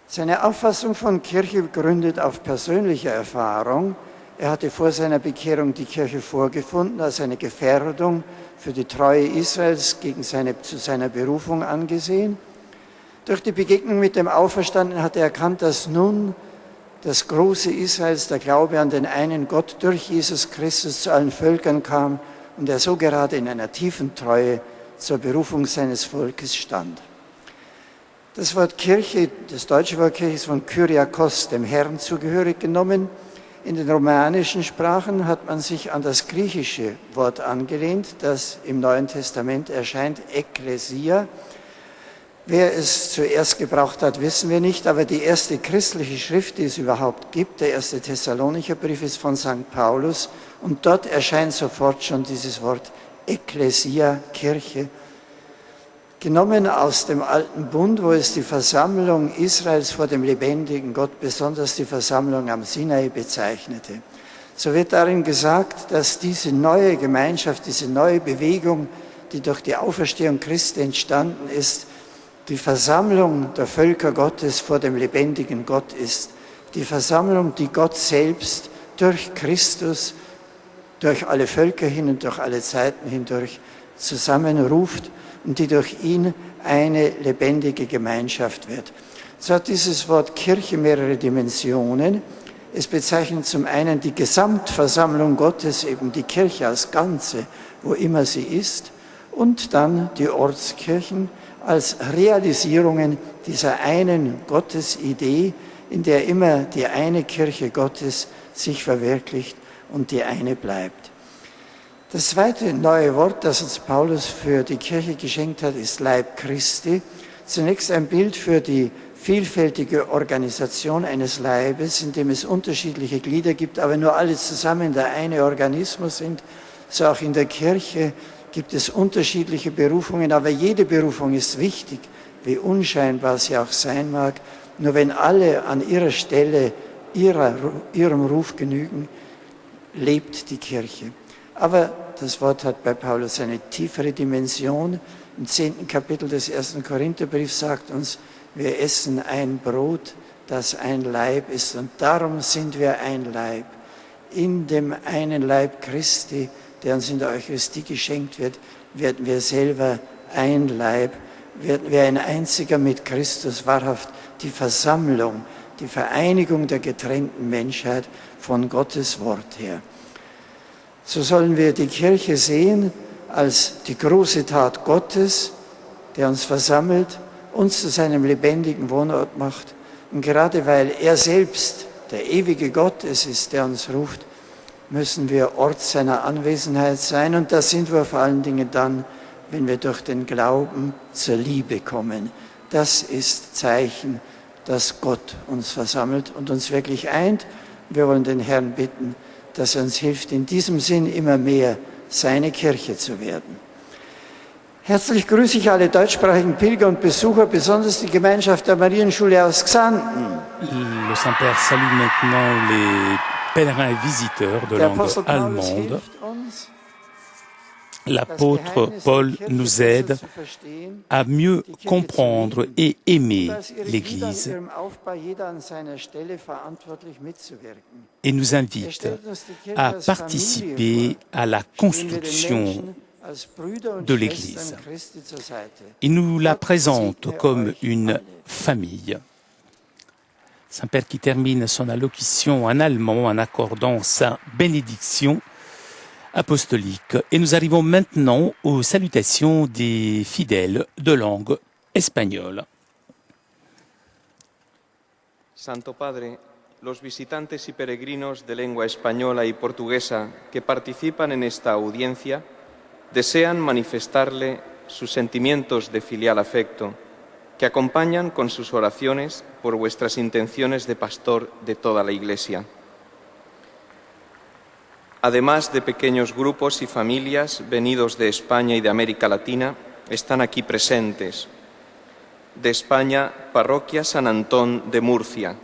Speaker 3: Seine Auffassung von Kirche gründet auf persönlicher Erfahrung. Er hatte vor seiner Bekehrung die Kirche vorgefunden als eine Gefährdung für die Treue Israels zu seiner Berufung angesehen. Durch die Begegnung mit dem Auferstandenen hat er erkannt, dass nun das große Israels, der Glaube an den einen Gott durch Jesus Christus zu allen Völkern kam und er so gerade in einer tiefen Treue zur Berufung seines Volkes stand. Das Wort Kirche, das deutsche Wort Kirche ist von Kyriakos, dem Herrn, zugehörig genommen. In den romanischen Sprachen hat man sich an das griechische Wort angelehnt, das im Neuen Testament erscheint, Ekklesia. Wer es zuerst gebraucht hat, wissen wir nicht, aber die erste christliche Schrift, die es überhaupt gibt, der erste Thessalonicher Brief, ist von St. Paulus und dort erscheint sofort schon dieses Wort Ekklesia, Kirche, genommen aus dem Alten Bund, wo es die Versammlung Israels vor dem lebendigen Gott, besonders die Versammlung am Sinai, bezeichnete. So wird darin gesagt, dass diese neue Gemeinschaft, diese neue Bewegung, die durch die Auferstehung Christi entstanden ist, die Versammlung der Völker Gottes vor dem lebendigen Gott ist. Die Versammlung, die Gott selbst durch Christus, durch alle Völker hin und durch alle Zeiten hindurch zusammenruft und die durch ihn eine lebendige Gemeinschaft wird. So hat dieses Wort Kirche mehrere Dimensionen. Es bezeichnet zum einen die Gesamtversammlung Gottes, eben die Kirche als Ganze, wo immer sie ist, und dann die Ortskirchen als Realisierungen dieser einen Gottesidee, in der immer die eine Kirche Gottes sich verwirklicht und die eine bleibt. Das zweite neue Wort, das uns Paulus für die Kirche geschenkt hat, ist Leib Christi. Zunächst ein Bild für die vielfältige Organisation eines Leibes, in dem es unterschiedliche Glieder gibt, aber nur alle zusammen der eine Organismus sind. So auch in der Kirche gibt es unterschiedliche Berufungen, aber jede Berufung ist wichtig, wie unscheinbar sie auch sein mag. Nur wenn alle an ihrer Stelle ihrem Ruf genügen, lebt die Kirche. Aber das Wort hat bei Paulus eine tiefere Dimension. Im 10. Kapitel des 1. Korintherbriefs sagt uns, wir essen ein Brot, das ein Leib ist. Und darum sind wir ein Leib. In dem einen Leib Christi, der uns in der Eucharistie geschenkt wird, werden wir selber ein Leib, werden wir ein einziger mit Christus, wahrhaft die Versammlung, die Vereinigung der getrennten Menschheit von Gottes Wort her. So sollen wir die Kirche sehen als die große Tat Gottes, der uns versammelt, uns zu seinem lebendigen Wohnort macht. Und gerade weil er selbst der ewige Gott es ist, der uns ruft, müssen wir Ort seiner Anwesenheit sein. Und das sind wir vor allen Dingen dann, wenn wir durch den Glauben zur Liebe kommen. Das ist Zeichen, dass Gott uns versammelt und uns wirklich eint. Wir wollen den Herrn bitten, dass er uns hilft, in diesem Sinn immer mehr seine Kirche zu werden. Herzlich grüße ich alle deutschsprachigen Pilger und Besucher, besonders die Gemeinschaft der Marienschule aus Xanten.
Speaker 1: Le Saint-Père salue maintenant les pèlerins et visiteurs de langue allemande. L'apôtre Paul nous aide à mieux comprendre et aimer l'Église et nous invite à participer à la construction de l'Église. Il nous la présente comme une famille. Saint-Père qui termine son allocution en allemand en accordant sa bénédiction apostolique. Et nous arrivons maintenant aux salutations des fidèles de langue espagnole.
Speaker 7: Santo Padre, los visitantes y peregrinos de lengua española y portuguesa que participan en esta audiencia desean manifestarle sus sentimientos de filial afecto, que acompañan con sus oraciones por vuestras intenciones de pastor de toda la Iglesia. Además de pequeños grupos y familias venidos de España y de América Latina, están aquí presentes. De España, Parroquia San Antón de Murcia.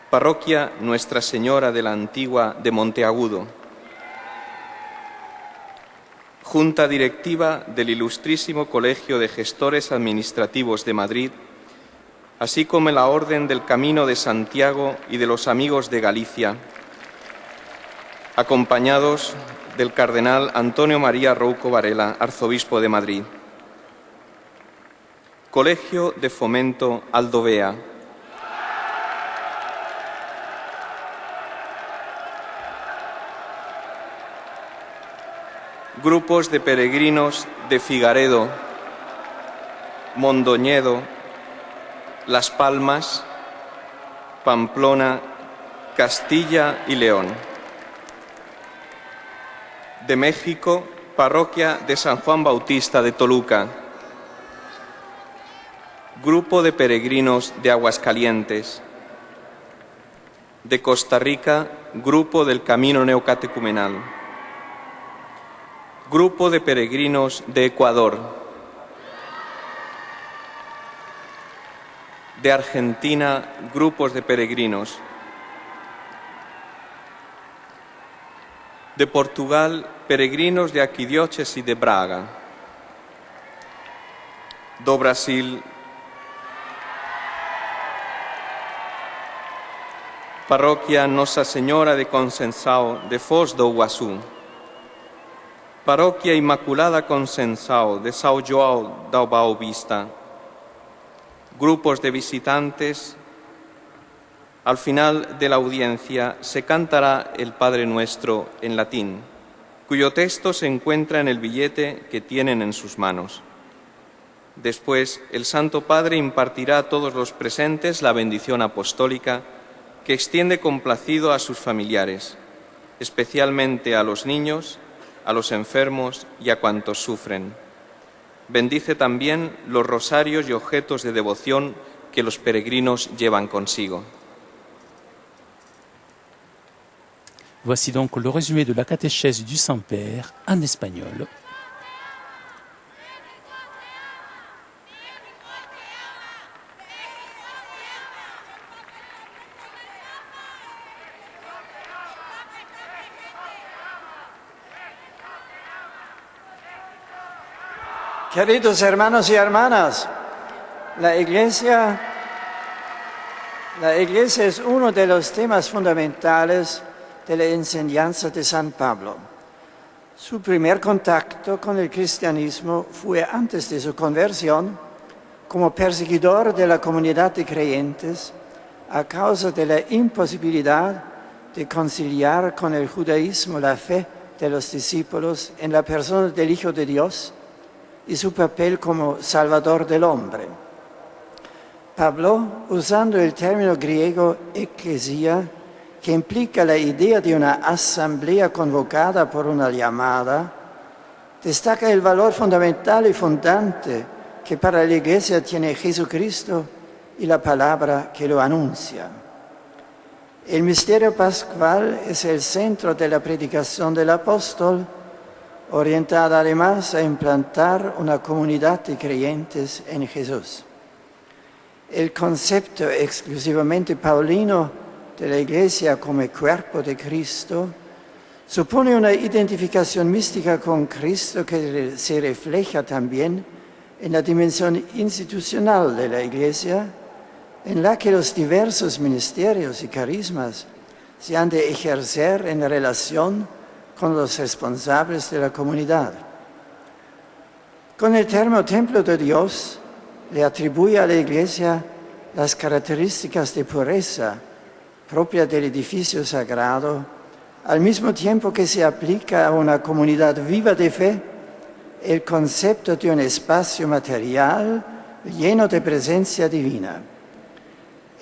Speaker 7: Parroquia Nuestra Señora de la Antigua de Monteagudo. Junta Directiva del Ilustrísimo Colegio de Gestores Administrativos de Madrid, así como la Orden del Camino de Santiago y de los Amigos de Galicia, acompañados del cardenal Antonio María Rouco Varela, arzobispo de Madrid. Colegio de Fomento Aldovea. Grupos de peregrinos de Figaredo, Mondoñedo, Las Palmas, Pamplona, Castilla y León. De México, Parroquia de San Juan Bautista de Toluca. Grupo de peregrinos de Aguascalientes. De Costa Rica, Grupo del Camino Neocatecumenal. Grupo de peregrinos de Ecuador. De Argentina, grupos de peregrinos. De Portugal, peregrinos de Arquidiócesis de Braga. Do Brasil, Parroquia Nossa Senhora de Conceição de Foz do Iguaçu. Parroquia Inmaculada Conceição de São João da Boa Vista. Grupos de visitantes. Al final de la audiencia se cantará el Padre Nuestro en latín, cuyo texto se encuentra en el billete que tienen en sus manos. Después, el Santo Padre impartirá a todos los presentes la bendición apostólica que extiende complacido a sus familiares, especialmente a los niños, a los enfermos y a cuantos sufren. Bendice también los rosarios y objetos de devoción que los peregrinos llevan consigo.
Speaker 1: Voici donc le résumé de la catéchèse du Saint-Père en espagnol.
Speaker 3: Queridos hermanos y hermanas, la Iglesia es uno de los temas fundamentales de la enseñanza de San Pablo. Su primer contacto con el cristianismo fue antes de su conversión como perseguidor de la comunidad de creyentes a causa de la imposibilidad de conciliar con el judaísmo la fe de los discípulos en la persona del Hijo de Dios y su papel como Salvador del hombre. Pablo, usando el término griego eclesia, que implica la idea de una asamblea convocada por una llamada, destaca el valor fundamental y fundante que para la Iglesia tiene Jesucristo y la palabra que lo anuncia. El misterio pascual es el centro de la predicación del apóstol, orientada además a implantar una comunidad de creyentes en Jesús. El concepto exclusivamente paulino de la Iglesia como cuerpo de Cristo supone una identificación mística con Cristo que se refleja también en la dimensión institucional de la Iglesia, en la que los diversos ministerios y carismas se han de ejercer en relación con los responsables de la comunidad. Con el término templo de Dios, le atribuye a la Iglesia las características de pureza propia del edificio sagrado, al mismo tiempo que se aplica a una comunidad viva de fe el concepto de un espacio material lleno de presencia divina.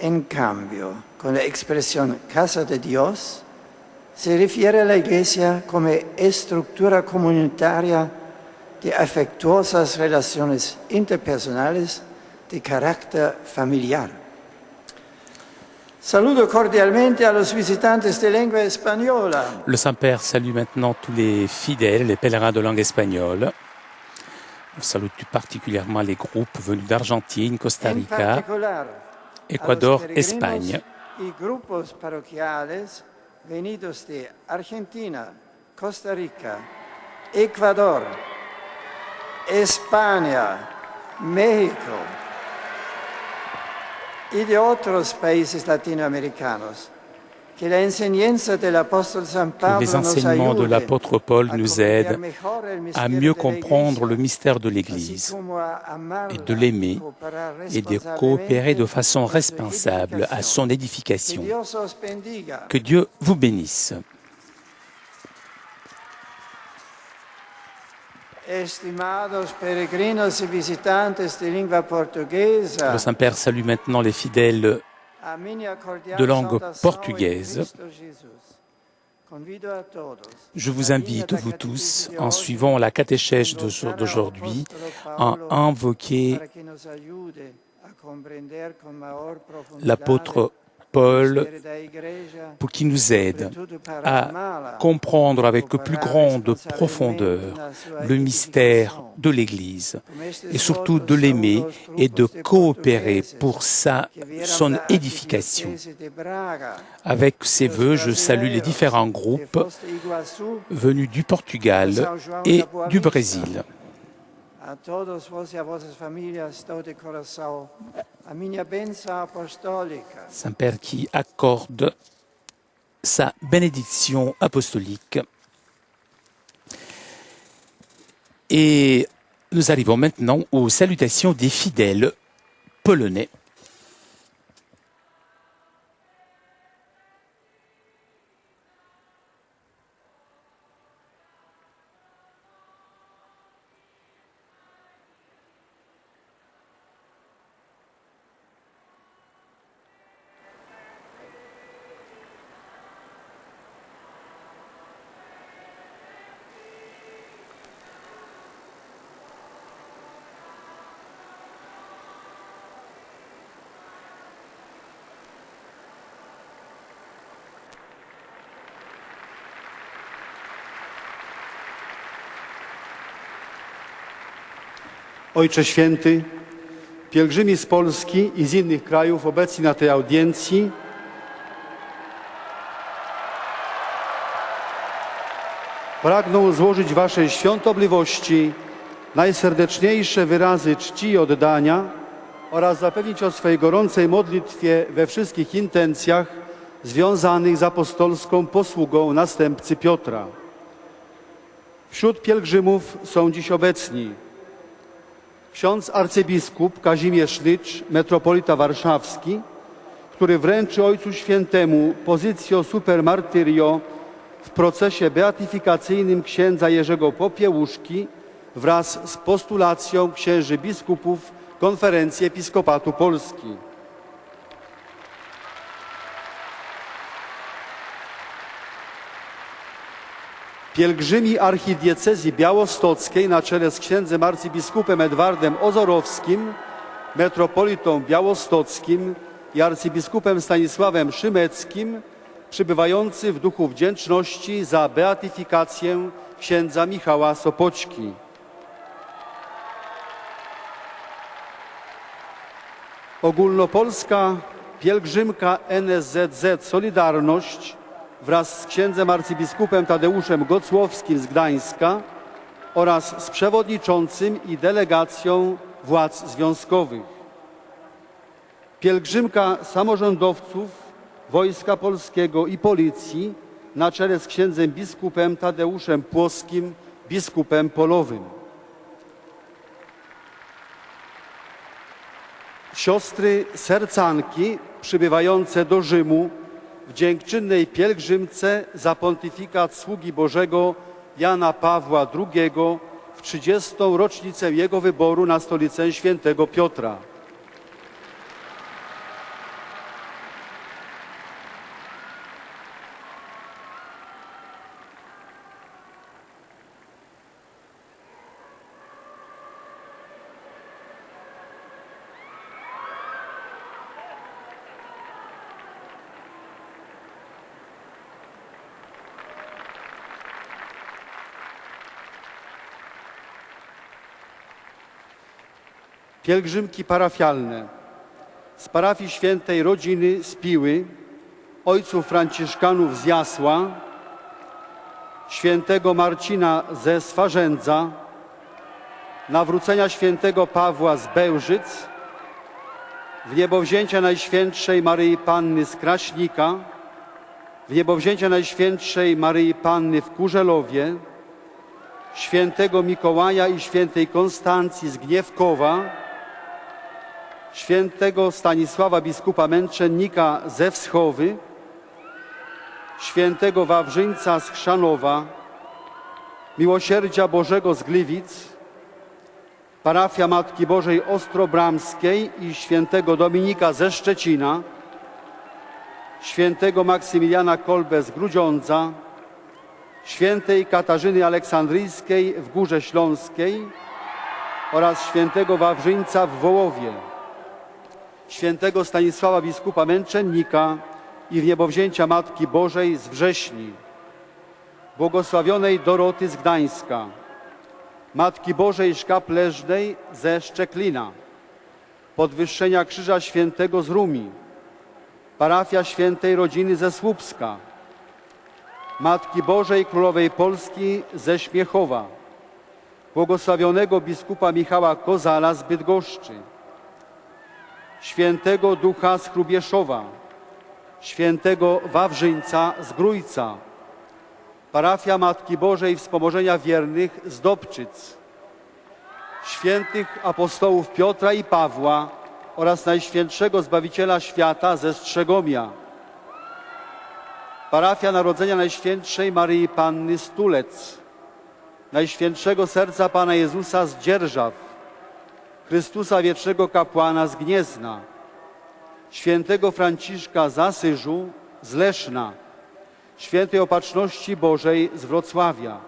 Speaker 3: En cambio, con la expresión casa de Dios, se refiere a la Iglesia como estructura comunitaria de afectuosas relaciones interpersonales de carácter familiar. Saludo cordialmente a los visitantes de lengua española.
Speaker 1: Le Saint-Père salue maintenant tous les fidèles, les pèlerins de langue espagnole. On salue plus particulièrement les groupes venus d'Argentine, Costa Rica, Ecuador, Espagne.
Speaker 3: Y grupos parroquiales venidos de Argentina, Costa Rica, Ecuador, España, México y de otros países latinoamericanos. Que la enseñanza del apóstol San Pablo
Speaker 1: les enseignements de l'apôtre Paul nous aident à mieux comprendre le mystère de l'Église et de l'aimer et de coopérer de façon responsable à son édification. Que Dieu vous bénisse.
Speaker 3: Estimados peregrinos y visitantes de lengua portuguesa,
Speaker 1: Le Saint-Père salue maintenant les fidèles de langue portugaise. Je vous invite, vous tous, en suivant la catéchèse d'aujourd'hui, à invoquer l'apôtre Paul, pour qu'il nous aide à comprendre avec plus grande profondeur le mystère de l'Église et surtout de l'aimer et de coopérer pour son édification. Avec ces vœux, je salue les différents groupes venus du Portugal et du Brésil.
Speaker 3: A todos vos e a vossas famílias dou de coração a minha bênção apostólica.
Speaker 1: Saint-Père qui accorde sa bénédiction apostolique. Et nous arrivons maintenant aux salutations des fidèles polonais.
Speaker 8: Ojcze Święty, pielgrzymi z Polski i z innych krajów obecni na tej audiencji pragną złożyć Waszej świątobliwości najserdeczniejsze wyrazy czci i oddania oraz zapewnić o swej gorącej modlitwie we wszystkich intencjach związanych z apostolską posługą następcy Piotra. Wśród pielgrzymów są dziś obecni ksiądz arcybiskup Kazimierz Lycz, metropolita warszawski, który wręczy Ojcu Świętemu pozycjo super martyrio w procesie beatyfikacyjnym księdza Jerzego Popiełuszki wraz z postulacją księży biskupów Konferencji Episkopatu Polski. Pielgrzymi archidiecezji białostockiej na czele z księdzem arcybiskupem Edwardem Ozorowskim, metropolitą białostockim i arcybiskupem Stanisławem Szymeckim, przybywający w duchu wdzięczności za beatyfikację księdza Michała Sopoćki. Ogólnopolska pielgrzymka NSZZ Solidarność wraz z księdzem arcybiskupem Tadeuszem Gocłowskim z Gdańska oraz z przewodniczącym i delegacją władz związkowych. Pielgrzymka samorządowców Wojska Polskiego i Policji na czele z księdzem biskupem Tadeuszem Płoskim, biskupem polowym. Siostry sercanki przybywające do Rzymu w dziękczynnej pielgrzymce za pontyfikat sługi Bożego Jana Pawła II w 30. rocznicę jego wyboru na stolicę świętego Piotra. Pielgrzymki parafialne z parafii świętej Rodziny z Piły, ojców franciszkanów z Jasła, świętego Marcina ze Swarzędza, nawrócenia świętego Pawła z Bełżyc, wniebowzięcia Najświętszej Maryi Panny z Kraśnika, wniebowzięcia Najświętszej Maryi Panny w Kurzelowie, świętego Mikołaja i świętej Konstancji z Gniewkowa, świętego Stanisława biskupa męczennika ze Wschowy, świętego Wawrzyńca z Chrzanowa, Miłosierdzia Bożego z Gliwic, parafia Matki Bożej Ostrobramskiej i świętego Dominika ze Szczecina, świętego Maksymiliana Kolbe z Grudziądza, świętej Katarzyny Aleksandryjskiej w Górze Śląskiej oraz świętego Wawrzyńca w Wołowie. świętego Stanisława biskupa Męczennika i wniebowzięcia Matki Bożej z Wrześni, błogosławionej Doroty z Gdańska, Matki Bożej Szkapleżnej ze Szczeklina, podwyższenia Krzyża Świętego z Rumi, parafia Świętej Rodziny ze Słupska, Matki Bożej Królowej Polski ze Śmiechowa, błogosławionego biskupa Michała Kozala z Bydgoszczy, świętego Ducha z Hrubieszowa, świętego Wawrzyńca z Grójca, parafia Matki Bożej Wspomożenia Wiernych z Dobczyc, świętych apostołów Piotra i Pawła oraz Najświętszego Zbawiciela Świata ze Strzegomia, parafia Narodzenia Najświętszej Maryi Panny z Tulec, Najświętszego Serca Pana Jezusa z Dzierżaw, Chrystusa Wiecznego Kapłana z Gniezna, świętego Franciszka z Asyżu z Leszna, Świętej Opatrzności Bożej z Wrocławia,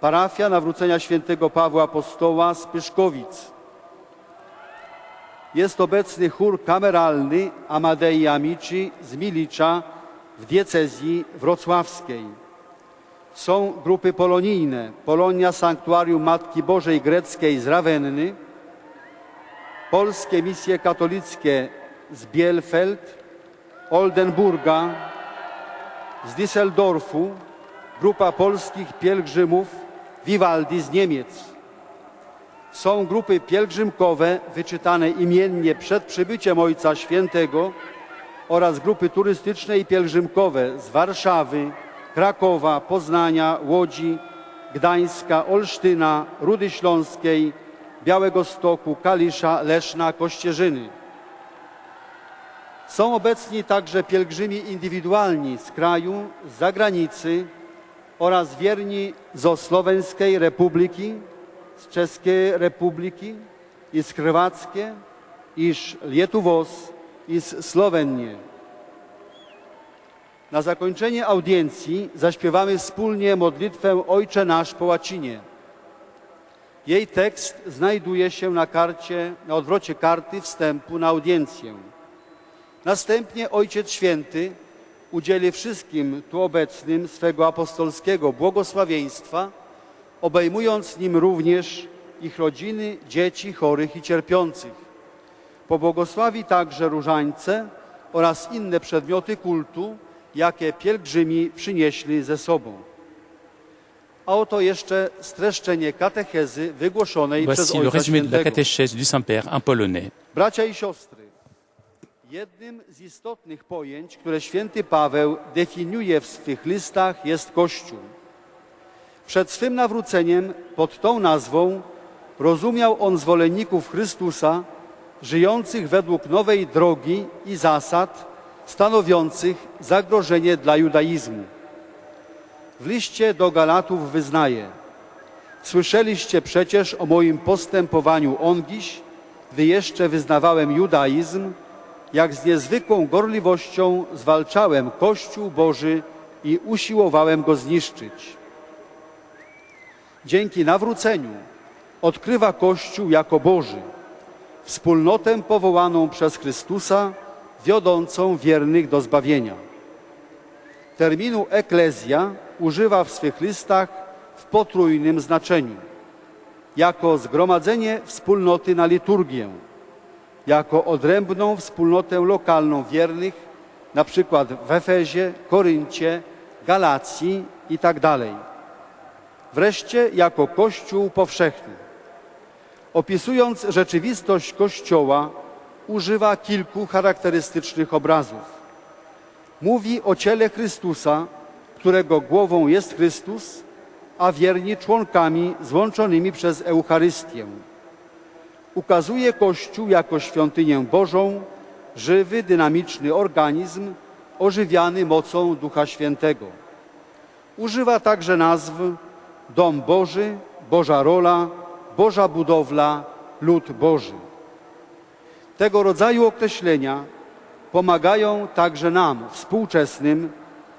Speaker 8: parafia Nawrócenia Świętego Pawła Apostoła z Pyszkowic. Jest obecny chór kameralny Amadei Amici z Milicza w diecezji wrocławskiej. Są grupy polonijne, Polonia Sanktuarium Matki Bożej Greckiej z Rawenny, polskie misje katolickie z Bielefeld, Oldenburga, z Düsseldorfu, grupa polskich pielgrzymów Vivaldi z Niemiec. Są grupy pielgrzymkowe wyczytane imiennie przed przybyciem Ojca Świętego oraz grupy turystyczne i pielgrzymkowe z Warszawy, Krakowa, Poznania, Łodzi, Gdańska, Olsztyna, Rudy Śląskiej, Białegostoku, Kalisza, Leszna, Kościerzyny. Są obecni także pielgrzymi indywidualni z kraju, z zagranicy oraz wierni z Słoweńskiej Republiki, z Czeskiej Republiki i z Chorwackie, i z Lietuvos i z Słowenii. Na zakończenie audiencji zaśpiewamy wspólnie modlitwę Ojcze Nasz po łacinie. Jej tekst znajduje się na odwrocie karty wstępu na audiencję. Następnie Ojciec Święty udzieli wszystkim tu obecnym swego apostolskiego błogosławieństwa, obejmując nim również ich rodziny, dzieci chorych i cierpiących. Pobłogosławi także różańce oraz inne przedmioty kultu, jakie pielgrzymi przynieśli ze sobą. A oto jeszcze streszczenie katechezy wygłoszonej przez
Speaker 1: Voici le
Speaker 8: Ojca
Speaker 1: résumé de la
Speaker 8: Świętego.
Speaker 1: catéchèse du Saint-Père en polonais.
Speaker 8: Bracia i siostry, jednym z istotnych pojęć, które święty Paweł definiuje w swych listach, jest Kościół. Przed swym nawróceniem pod tą nazwą rozumiał on zwolenników Chrystusa, żyjących według nowej drogi i zasad, stanowiących zagrożenie dla judaizmu. W liście do Galatów wyznaje: słyszeliście przecież o moim postępowaniu ongiś, gdy jeszcze wyznawałem judaizm, jak z niezwykłą gorliwością zwalczałem Kościół Boży i usiłowałem go zniszczyć. Dzięki nawróceniu odkrywa Kościół jako Boży, wspólnotę powołaną przez Chrystusa, wiodącą wiernych do zbawienia. Terminu eklezja używa w swych listach w potrójnym znaczeniu: jako zgromadzenie wspólnoty na liturgię, jako odrębną wspólnotę lokalną wiernych, na przykład w Efezie, Koryncie, Galacji itd. Wreszcie jako Kościół powszechny. Opisując rzeczywistość Kościoła, używa kilku charakterystycznych obrazów. Mówi o ciele Chrystusa, którego głową jest Chrystus, a wierni członkami złączonymi przez Eucharystię. Ukazuje Kościół jako świątynię Bożą, żywy, dynamiczny organizm, ożywiany mocą Ducha Świętego. Używa także nazw Dom Boży, Boża rola, Boża budowla, lud Boży. Tego rodzaju określenia pomagają także nam, współczesnym,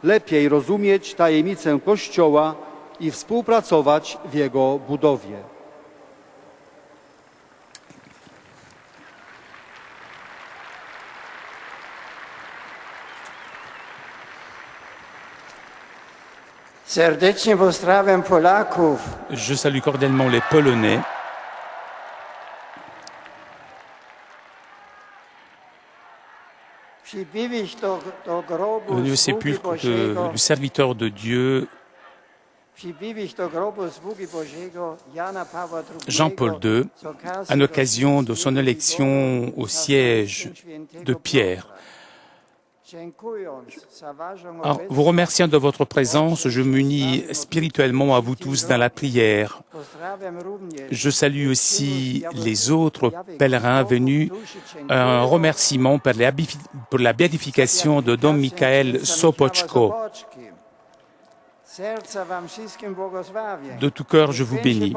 Speaker 8: lepiej rozumieć tajemnicę Kościoła i współpracować w jego budowie.
Speaker 3: Serdecznie pozdrawiam Polaków.
Speaker 1: Je salue cordialement les Polonais. Venu au sépulcre du serviteur de Dieu, Jean-Paul II, à l'occasion de son élection au siège de Pierre. Alors, vous remerciant de votre présence, je m'unis spirituellement à vous tous dans la prière. Je salue aussi les autres pèlerins venus. Un remerciement pour la béatification de Don Michael Sopoćko. De tout cœur, je vous bénis.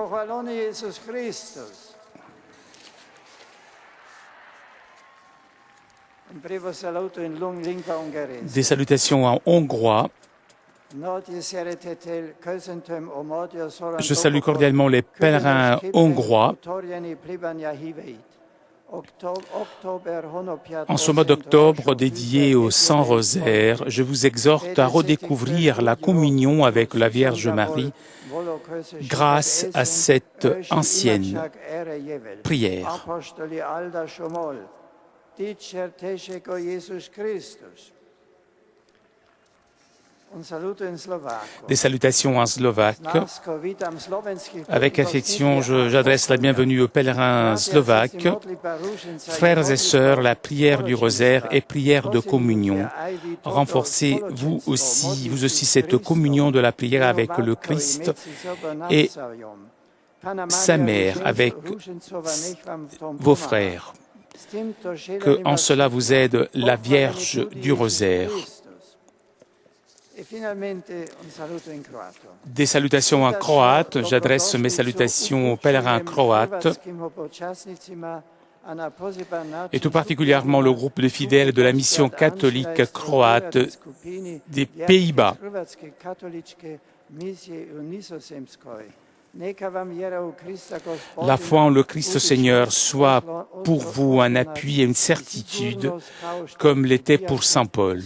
Speaker 1: Des salutations en hongrois. Je salue cordialement les pèlerins hongrois. En ce mois d'octobre dédié au Saint Rosaire, je vous exhorte à redécouvrir la communion avec la Vierge Marie grâce à cette ancienne prière. Des salutations en slovaque. Avec affection, j'adresse la bienvenue aux pèlerins slovaques. Frères et sœurs, la prière du rosaire est prière de communion. Renforcez vous aussi cette communion de la prière avec le Christ et sa mère, avec vos frères. Que en cela vous aide la Vierge du rosaire. Des salutations en croate. J'adresse mes salutations aux pèlerins croates et tout particulièrement le groupe de fidèles de la mission catholique croate des Pays-Bas. La foi en le Christ Seigneur soit pour vous un appui et une certitude, comme l'était pour saint Paul.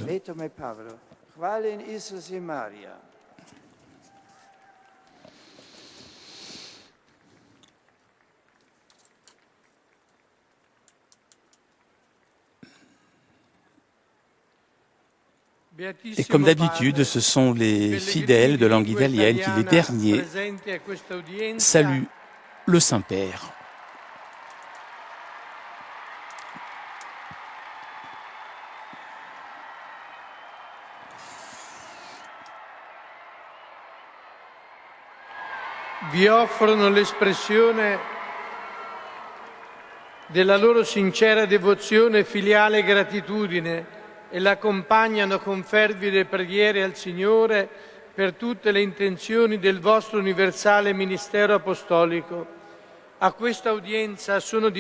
Speaker 1: Et comme d'habitude, ce sont les fidèles de langue italienne qui, les derniers, saluent le Saint-Père.
Speaker 2: Vi offrono l'espressione della loro sincera devozione e filiale gratitudine e l'accompagnano con fervide preghiere al Signore per tutte le intenzioni del vostro universale ministero apostolico. A questa udienza sono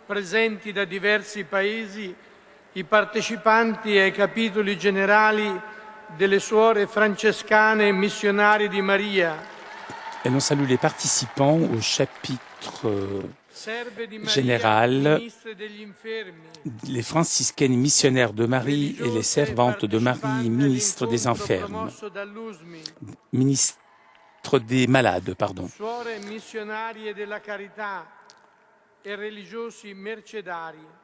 Speaker 2: presenti da diversi paesi i partecipanti ai capitoli generali delle suore francescane e missionarie di Maria.
Speaker 1: Et l'on salue les participants au chapitre général, les franciscaines missionnaires de Marie et les servantes de Marie, ministres des enfermes, ministres des malades, pardon.
Speaker 2: Suore missionarie della carità e religiosi mercedari.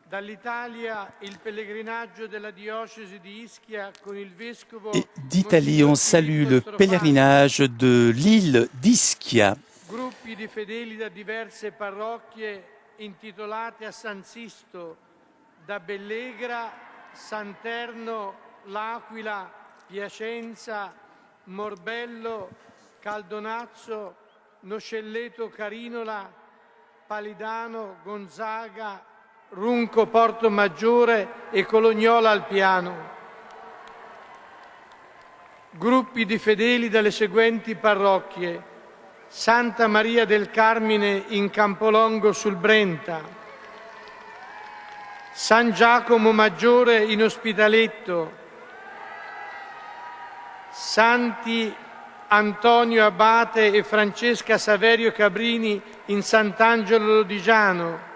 Speaker 2: Dall'Italia il pellegrinaggio della diocesi di Ischia con il vescovo.
Speaker 1: Et d'Italie, on salue le pèlerinage de l'île d'Ischia.
Speaker 2: Gruppi di fedeli da diverse parrocchie intitolate a San Sisto, da Bellegra, Santerno, L'Aquila, Piacenza, Morbello, Caldonazzo, Noscelleto, Carinola, Palidano, Gonzaga, Runco, Porto Maggiore e Colognola al Piano. Gruppi di fedeli dalle seguenti parrocchie: Santa Maria del Carmine in Campolongo sul Brenta, San Giacomo Maggiore in Ospitaletto, Santi Antonio Abate e Francesca Saverio Cabrini in Sant'Angelo Lodigiano,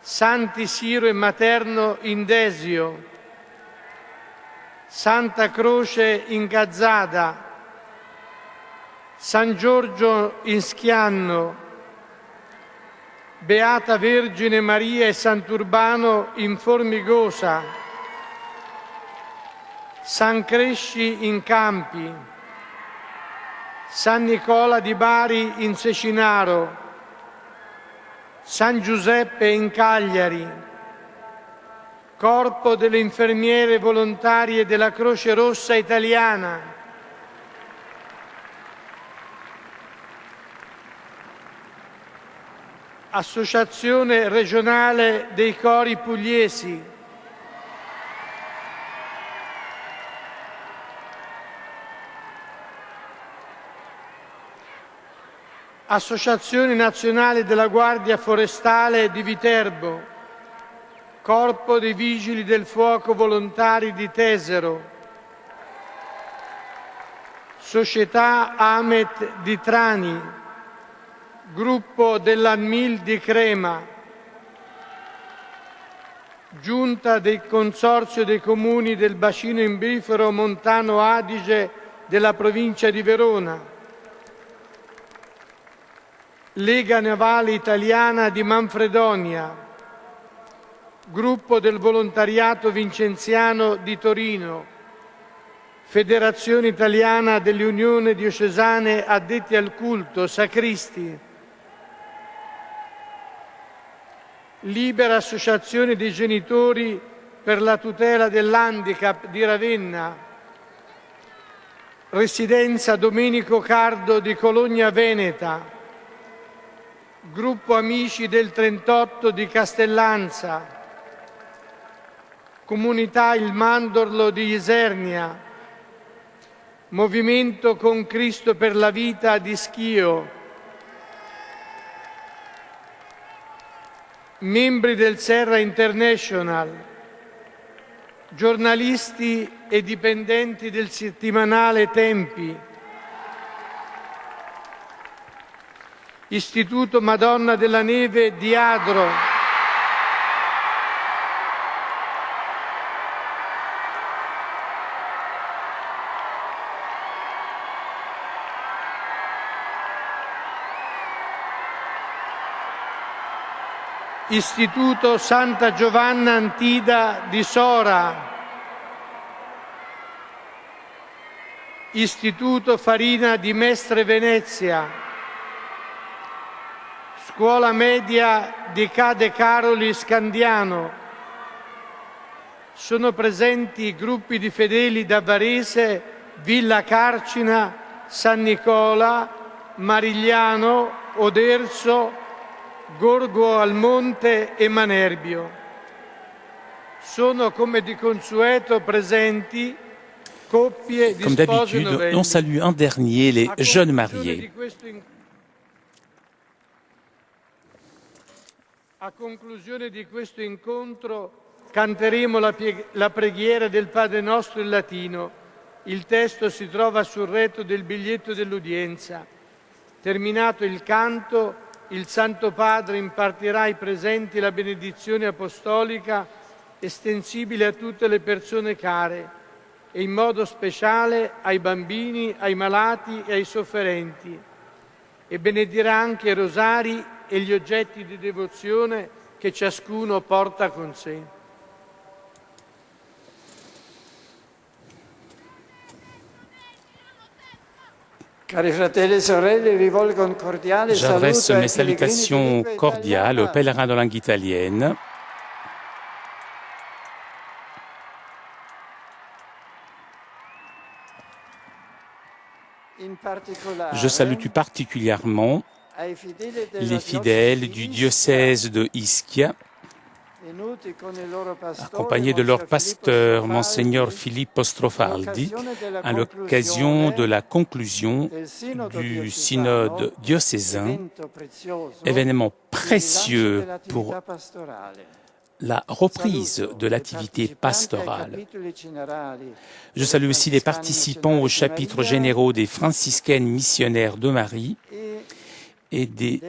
Speaker 2: Santi Siro e Materno in Desio, Santa Croce in Gazzada, San Giorgio in Schianno, Beata Vergine Maria e Sant'Urbano in Formigosa, San Cresci in Campi, San Nicola di Bari in Cecinaro, San Giuseppe in Cagliari, Corpo delle infermiere volontarie della Croce Rossa Italiana, Associazione regionale dei cori pugliesi, Associazione Nazionale della Guardia Forestale di Viterbo, Corpo dei Vigili del Fuoco Volontari di Tesero, Società Amet di Trani, Gruppo dell'Anmil di Crema, Giunta del Consorzio dei Comuni del Bacino Imbrifero Montano Adige della Provincia di Verona, Lega Navale Italiana di Manfredonia, Gruppo del Volontariato Vincenziano di Torino, Federazione Italiana delle Unioni Diocesane Addetti al Culto, Sacristi, Libera Associazione dei Genitori per la tutela dell'handicap di Ravenna, Residenza Domenico Cardo di Cologna Veneta, Gruppo Amici del 38 di Castellanza, Comunità Il Mandorlo di Isernia, Movimento con Cristo per la Vita di Schio, membri del Serra International, giornalisti e dipendenti del settimanale Tempi, Istituto Madonna della Neve di Adro, Istituto Santa Giovanna Antida di Sora, Istituto Farina di Mestre Venezia, Scuola Media di Ca' de' Caroli Scandiano. Sono presenti gruppi di fedeli da Varese, Villa Carcina, San Nicola, Marigliano, Oderzo, Gorgo al Monte e Manerbio. Sono come di consueto presenti coppie di
Speaker 1: Comme
Speaker 2: sposi
Speaker 1: d'habitude,
Speaker 2: novelli.
Speaker 1: on salue en dernier les jeunes mariés.
Speaker 2: A conclusione di questo incontro canteremo la preghiera del Padre Nostro in latino. Il testo si trova sul retro del biglietto dell'udienza. Terminato il canto, il Santo Padre impartirà ai presenti la benedizione apostolica estensibile a tutte le persone care e in modo speciale ai bambini, ai malati e ai sofferenti. E benedirà anche i rosari e gli oggetti di devozione che ciascuno porta con sé.
Speaker 3: Cari fratelli e sorelle, rivolgo un cordiale
Speaker 1: J'adresse
Speaker 3: saluto ai
Speaker 1: mes
Speaker 3: pellegrini di
Speaker 1: salutations
Speaker 3: lingua
Speaker 1: cordiales aux
Speaker 3: italiana.
Speaker 1: pèlerins de langue italienne.
Speaker 3: In particolare
Speaker 1: Je salue tout particulièrement
Speaker 3: ai fedeli della
Speaker 1: les fidèles du diocèse de Ischia,
Speaker 3: venuti con il loro pastore,
Speaker 1: accompagnés de leur pasteur,
Speaker 3: Filippo
Speaker 1: Monseigneur
Speaker 3: Strofaldi,
Speaker 1: Filippo Strofaldi, à
Speaker 3: l'occasione
Speaker 1: l'occasion de la conclusion du synode diocésain,
Speaker 3: evento prezioso
Speaker 1: événement
Speaker 3: di
Speaker 1: précieux
Speaker 3: rilancio
Speaker 1: pour
Speaker 3: dell'attività pastorale.
Speaker 1: la reprise de l'activité pastorale. Je salue aussi les participants aux chapitres généraux des franciscaines missionnaires de Marie et des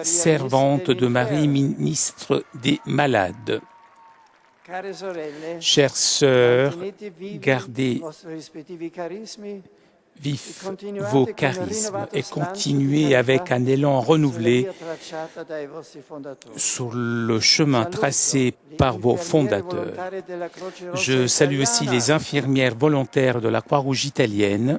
Speaker 1: servantes de Marie, ministre des malades. Chères sœurs,
Speaker 3: mantenete vivi
Speaker 1: gardez
Speaker 3: i vostri rispettivi carismi
Speaker 1: vif vos charismes et continuez avec un élan renouvelé sur le chemin tracé par vos fondateurs. Je salue aussi les infirmières volontaires de la Croix-Rouge italienne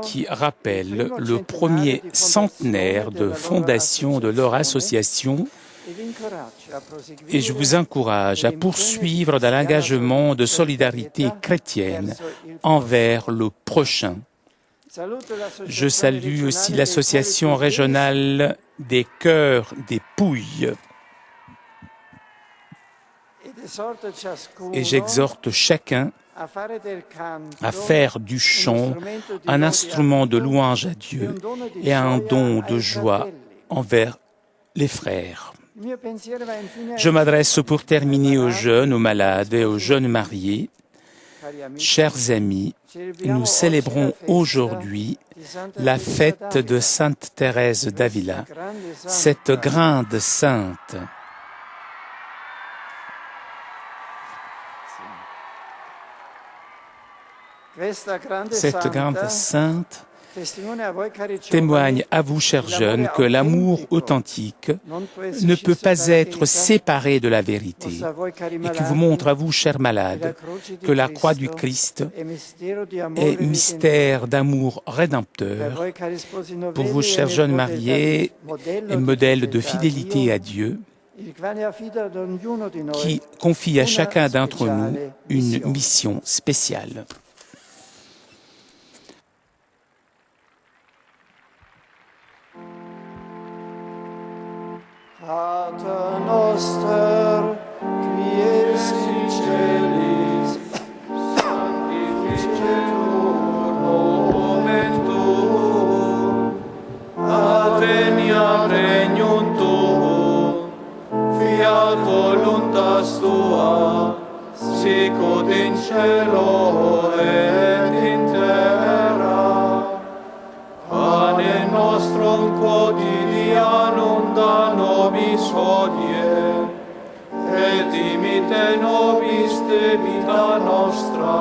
Speaker 1: qui rappellent le premier centenaire de fondation de leur association. Et je vous encourage à poursuivre dans l'engagement de solidarité chrétienne envers le prochain. Je salue aussi l'association régionale des chœurs des Pouilles. Et j'exhorte chacun à faire du chant un instrument de louange à Dieu et un don de joie envers les frères. Je m'adresse pour terminer aux jeunes, aux malades et aux jeunes mariés. Chers amis, nous célébrons aujourd'hui la fête de Sainte Thérèse d'Avila, cette grande sainte. Cette grande sainte témoigne à vous, chers jeunes, que l'amour authentique ne peut pas être séparé de la vérité et qui vous montre à vous, chers malades, que la croix du Christ est mystère d'amour rédempteur. Pour vous, chers jeunes mariés, et modèle de fidélité à Dieu, qui confie à chacun d'entre nous une mission spéciale.
Speaker 3: Pater noster, qui es in celis, sanctificetur nomen tuum, adveniat regnum tuum, fiat voluntas tua, sicut in cielo et in terra. Panem nostrum quotidianum da nobis hodie, et dimite nobis debita nostra,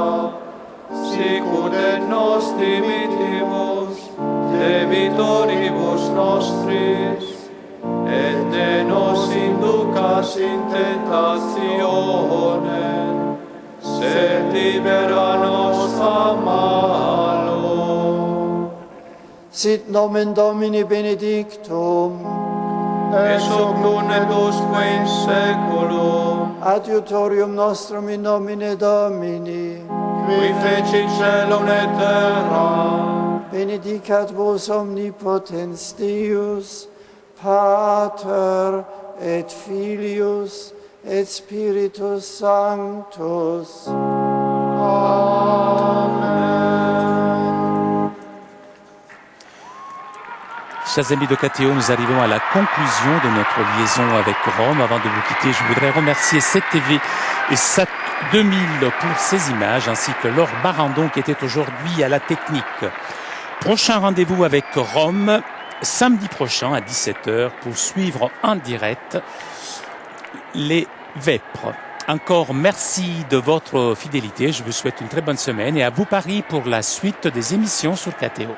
Speaker 3: sicut et nos dimittimus debitoribus nostris, et ne nos inducas in tentationem, sed libera nos a malo. Sit nomen Domini benedictum, ex hoc nunc et usque in saeculum, adiutorium nostrum in nomine Domini, qui fecit caelum et terra, benedicat vos omnipotens Deus, Pater et Filius et Spiritus Sanctus.
Speaker 1: Chers amis de KTO, nous arrivons à la conclusion de notre liaison avec Rome. Avant de vous quitter, je voudrais remercier CTV et SAT 2000 pour ces images, ainsi que Laure Barandon qui était aujourd'hui à la technique. Prochain rendez-vous avec Rome, samedi prochain à 17h pour suivre en direct les Vêpres. Encore merci de votre fidélité. Je vous souhaite une très bonne semaine et à vous Paris pour la suite des émissions sur KTO.